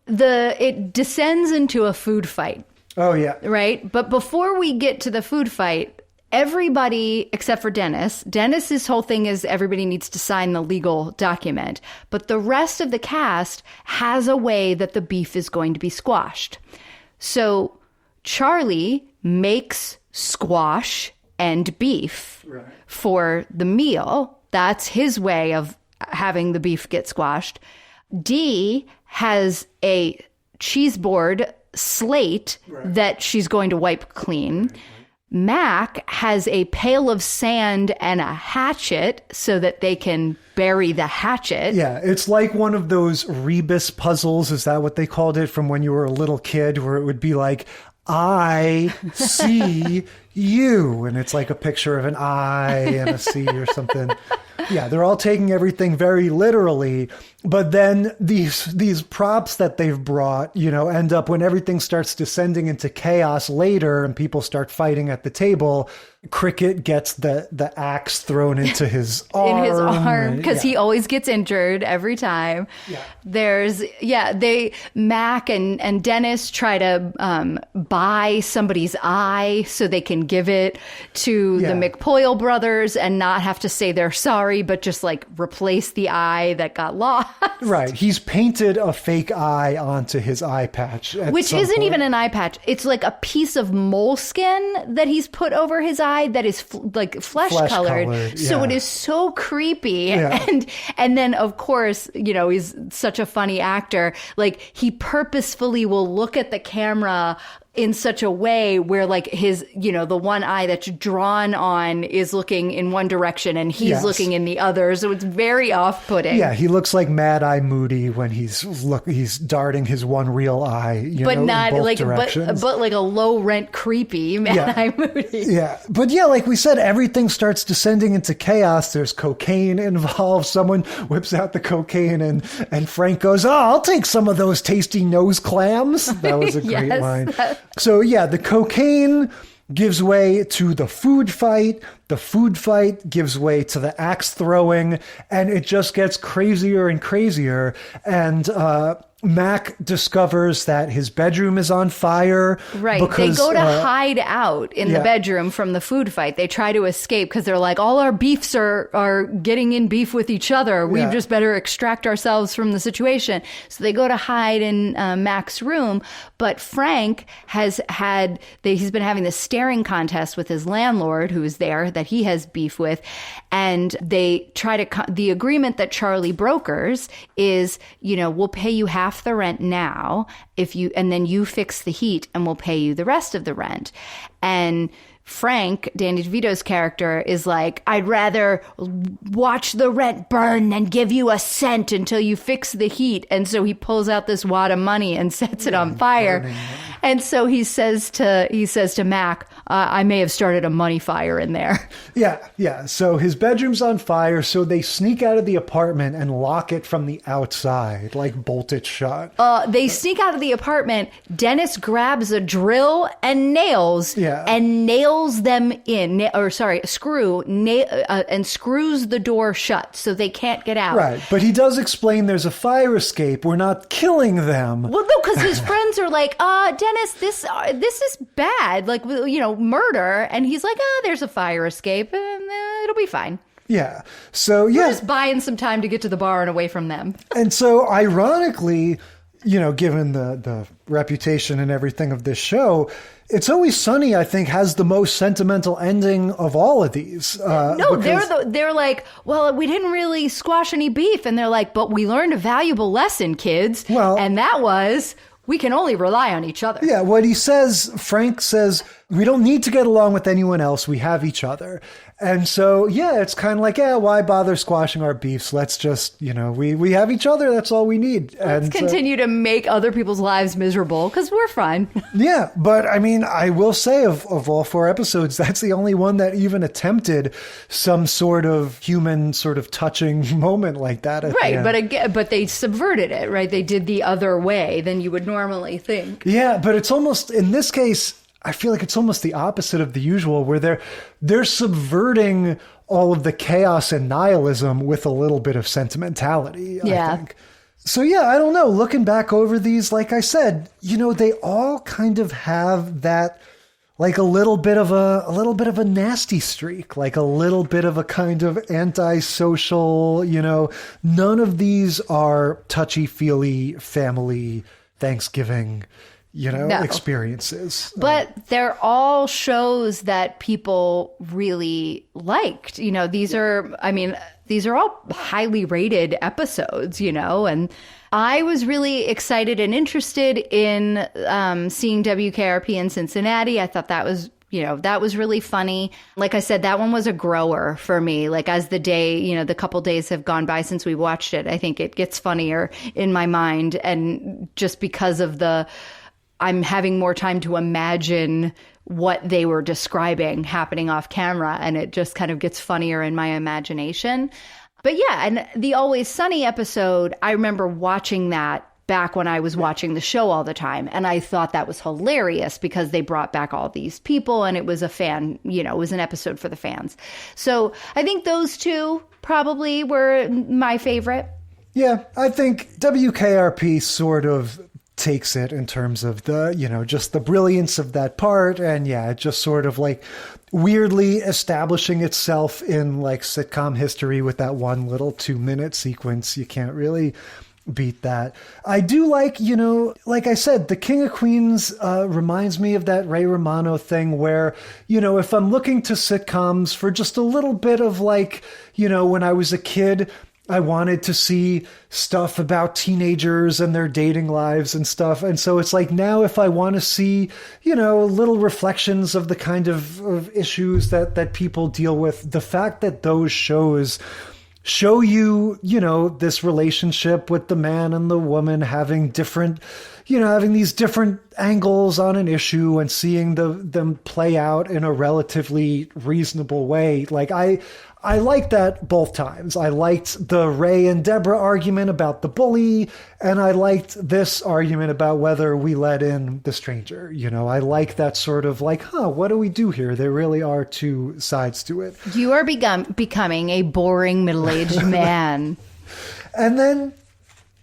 it descends into a food fight.
Oh, yeah.
Right? But before we get to the food fight, everybody except for Dennis's whole thing is everybody needs to sign the legal document. But the rest of the cast has a way that the beef is going to be squashed. So Charlie makes squash and beef for the meal. That's his way of having the beef get squashed. Dee has a cheese board slate that she's going to wipe clean. Mac has a pail of sand and a hatchet so that they can bury the hatchet.
Yeah, it's like one of those rebus puzzles. Is that what they called it from when you were a little kid, where it would be like, I see you. And it's like a picture of an I and a C or something. Yeah, they're all taking everything very literally. But then these props that they've brought, you know, end up when everything starts descending into chaos later and people start fighting at the table. Cricket gets the axe thrown into his arm.
In his arm, because he always gets injured every time. Yeah. Mac and Dennis try to buy somebody's eye so they can give it to the McPoyle brothers and not have to say they're sorry, but just like replace the eye that got lost.
Right. He's painted a fake eye onto his eye patch.
Which isn't even an eye patch. It's like a piece of moleskin that he's put over his eye that is like flesh colored. So it is so creepy.
Yeah.
And then, of course, you know, he's such a funny actor. Like, he purposefully will look at the camera in such a way where like his, you know, the one eye that's drawn on is looking in one direction and he's looking in the other. So it's very off-putting.
Yeah, he looks like Mad Eye Moody when he's darting his one real eye, in both directions.
But like a low rent creepy Mad Eye Moody.
Yeah. But yeah, like we said, everything starts descending into chaos. There's cocaine involved. Someone whips out the cocaine and Frank goes, "Oh, I'll take some of those tasty nose clams." That was a great line. So yeah, the cocaine gives way to the food fight. The food fight gives way to the axe throwing, and it just gets crazier and crazier. And Mac discovers that his bedroom is on fire.
Right. They go to hide out in the bedroom from the food fight. They try to escape because they're like, all our beefs are getting in beef with each other. We just better extract ourselves from the situation. So they go to hide in Mac's room. But Frank he's been having this staring contest with his landlord, who is there, that he has beef with. And they try the agreement that Charlie brokers is, you know, we'll pay you half the rent now and then you fix the heat and we'll pay you the rest of the rent. And Frank, Danny DeVito's character, is like, I'd rather watch the rent burn than give you a cent until you fix the heat. And so he pulls out this wad of money and sets it on fire. And so he says to Mac, I may have started a money fire in there.
Yeah. So his bedroom's on fire. So they sneak out of the apartment and lock it from the outside, like bolt it shut.
They sneak out of the apartment. Dennis grabs a drill and nails them in, and screws the door shut so they can't get out.
Right. But he does explain there's a fire escape. We're not killing them.
Well, no, because his friends are like, Dennis, this is bad. Like, you know, murder. And he's like, there's a fire escape. It'll be fine.
Yeah. So,
We're just buying some time to get to the bar and away from them.
And so, ironically, you know, given the reputation and everything of this show, It's Always Sunny, I think, has the most sentimental ending of all of these.
They're like, well, we didn't really squash any beef. And they're like, but we learned a valuable lesson, kids. Well, and that was, we can only rely on each other.
Yeah, what he says, Frank says, We don't need to get along with anyone else. We have each other. And so, yeah, it's kind of like, why bother squashing our beefs? Let's just, we have each other. That's all we need.
Let's continue to make other people's lives miserable because we're fine.
Yeah. But I mean, I will say of all 4 episodes, that's the only one that even attempted some sort of human sort of touching moment like that.
Right. But they subverted it, right? They did the other way than you would normally think.
Yeah. But it's almost, in this case, I feel like it's almost the opposite of the usual, where they're subverting all of the chaos and nihilism with a little bit of sentimentality, I think. So yeah, I don't know. Looking back over these, like I said, they all kind of have that, like a little bit of a nasty streak, like a little bit of a kind of antisocial, none of these are touchy-feely family Thanksgiving experiences.
But they're all shows that people really liked. These are all highly rated episodes, and I was really excited and interested in seeing WKRP in Cincinnati. I thought that was really funny. Like I said, that one was a grower for me. Like as the day, the couple days have gone by since we watched it, I think it gets funnier in my mind. And just because of I'm having more time to imagine what they were describing happening off camera, and it just kind of gets funnier in my imagination. But yeah, and the Always Sunny episode, I remember watching that back when I was watching the show all the time, and I thought that was hilarious because they brought back all these people, and it was it was an episode for the fans. So I think those 2 probably were my favorite.
Yeah, I think WKRP sort of takes it in terms of the, just the brilliance of that part. And yeah, just sort of like weirdly establishing itself in like sitcom history with that one little 2-minute sequence. You can't really beat that. I do like, like I said, the King of Queens reminds me of that Ray Romano thing where, if I'm looking to sitcoms for just a little bit of like, when I was a kid, I wanted to see stuff about teenagers and their dating lives and stuff. And so it's like now if I want to see, little reflections of the kind of issues that people deal with, the fact that those shows show you, this relationship with the man and the woman having different, having these different angles on an issue and seeing them play out in a relatively reasonable way. Like I liked that both times. I liked the Ray and Deborah argument about the bully, and I liked this argument about whether we let in the stranger. I like that sort of like, what do we do here? There really are 2 sides to it.
You are becoming a boring middle-aged man.
And then,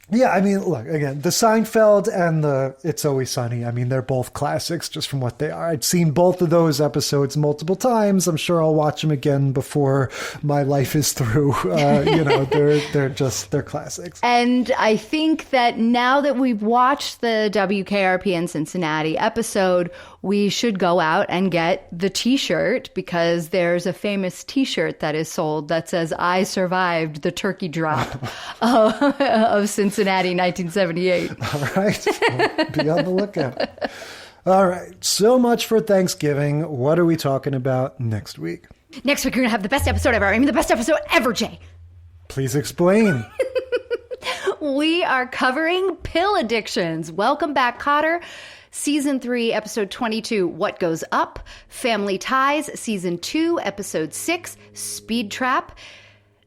yeah, I mean, look, again, the Seinfeld and the It's Always Sunny, I mean, they're both classics just from what they are. I'd seen both of those episodes multiple times. I'm sure I'll watch them again before my life is through. They're classics.
And I think that now that we've watched the WKRP in Cincinnati episode, we should go out and get the t-shirt, because there's a famous t-shirt that is sold that says, "I survived the turkey drop of Cincinnati 1978.
All right. Be on the lookout. All right. So much for Thanksgiving. What are we talking about next week?
Next week, you're going to have the best episode ever. I mean, the best episode ever, Jay.
Please explain.
We are covering pill addictions. Welcome back, Cotter. Season 3, Episode 22, What Goes Up. Family Ties, Season 2, Episode 6, Speed Trap.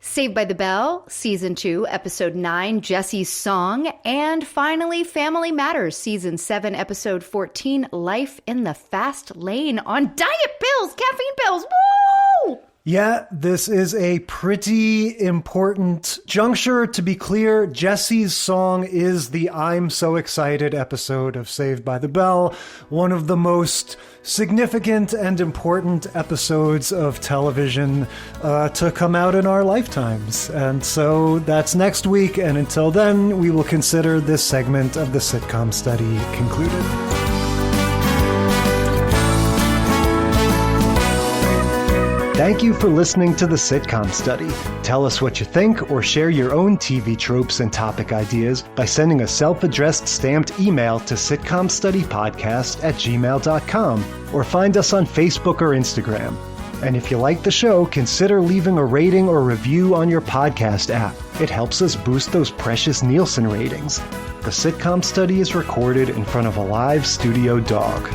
Saved by the Bell, Season 2, Episode 9, Jesse's Song. And finally, Family Matters, Season 7, Episode 14, Life in the Fast Lane on diet pills, caffeine pills. Woo!
Yeah, this is a pretty important juncture. To be clear, Jesse's Song is the I'm So Excited episode of Saved by the Bell, one of the most significant and important episodes of television to come out in our lifetimes. And so that's next week, and until then, we will consider this segment of the sitcom study concluded. Thank you for listening to the Sitcom Study. Tell us what you think or share your own TV tropes and topic ideas by sending a self-addressed stamped email to sitcomstudypodcast@gmail.com or find us on Facebook or Instagram. And if you like the show, consider leaving a rating or review on your podcast app. It helps us boost those precious Nielsen ratings. The Sitcom Study is recorded in front of a live studio dog.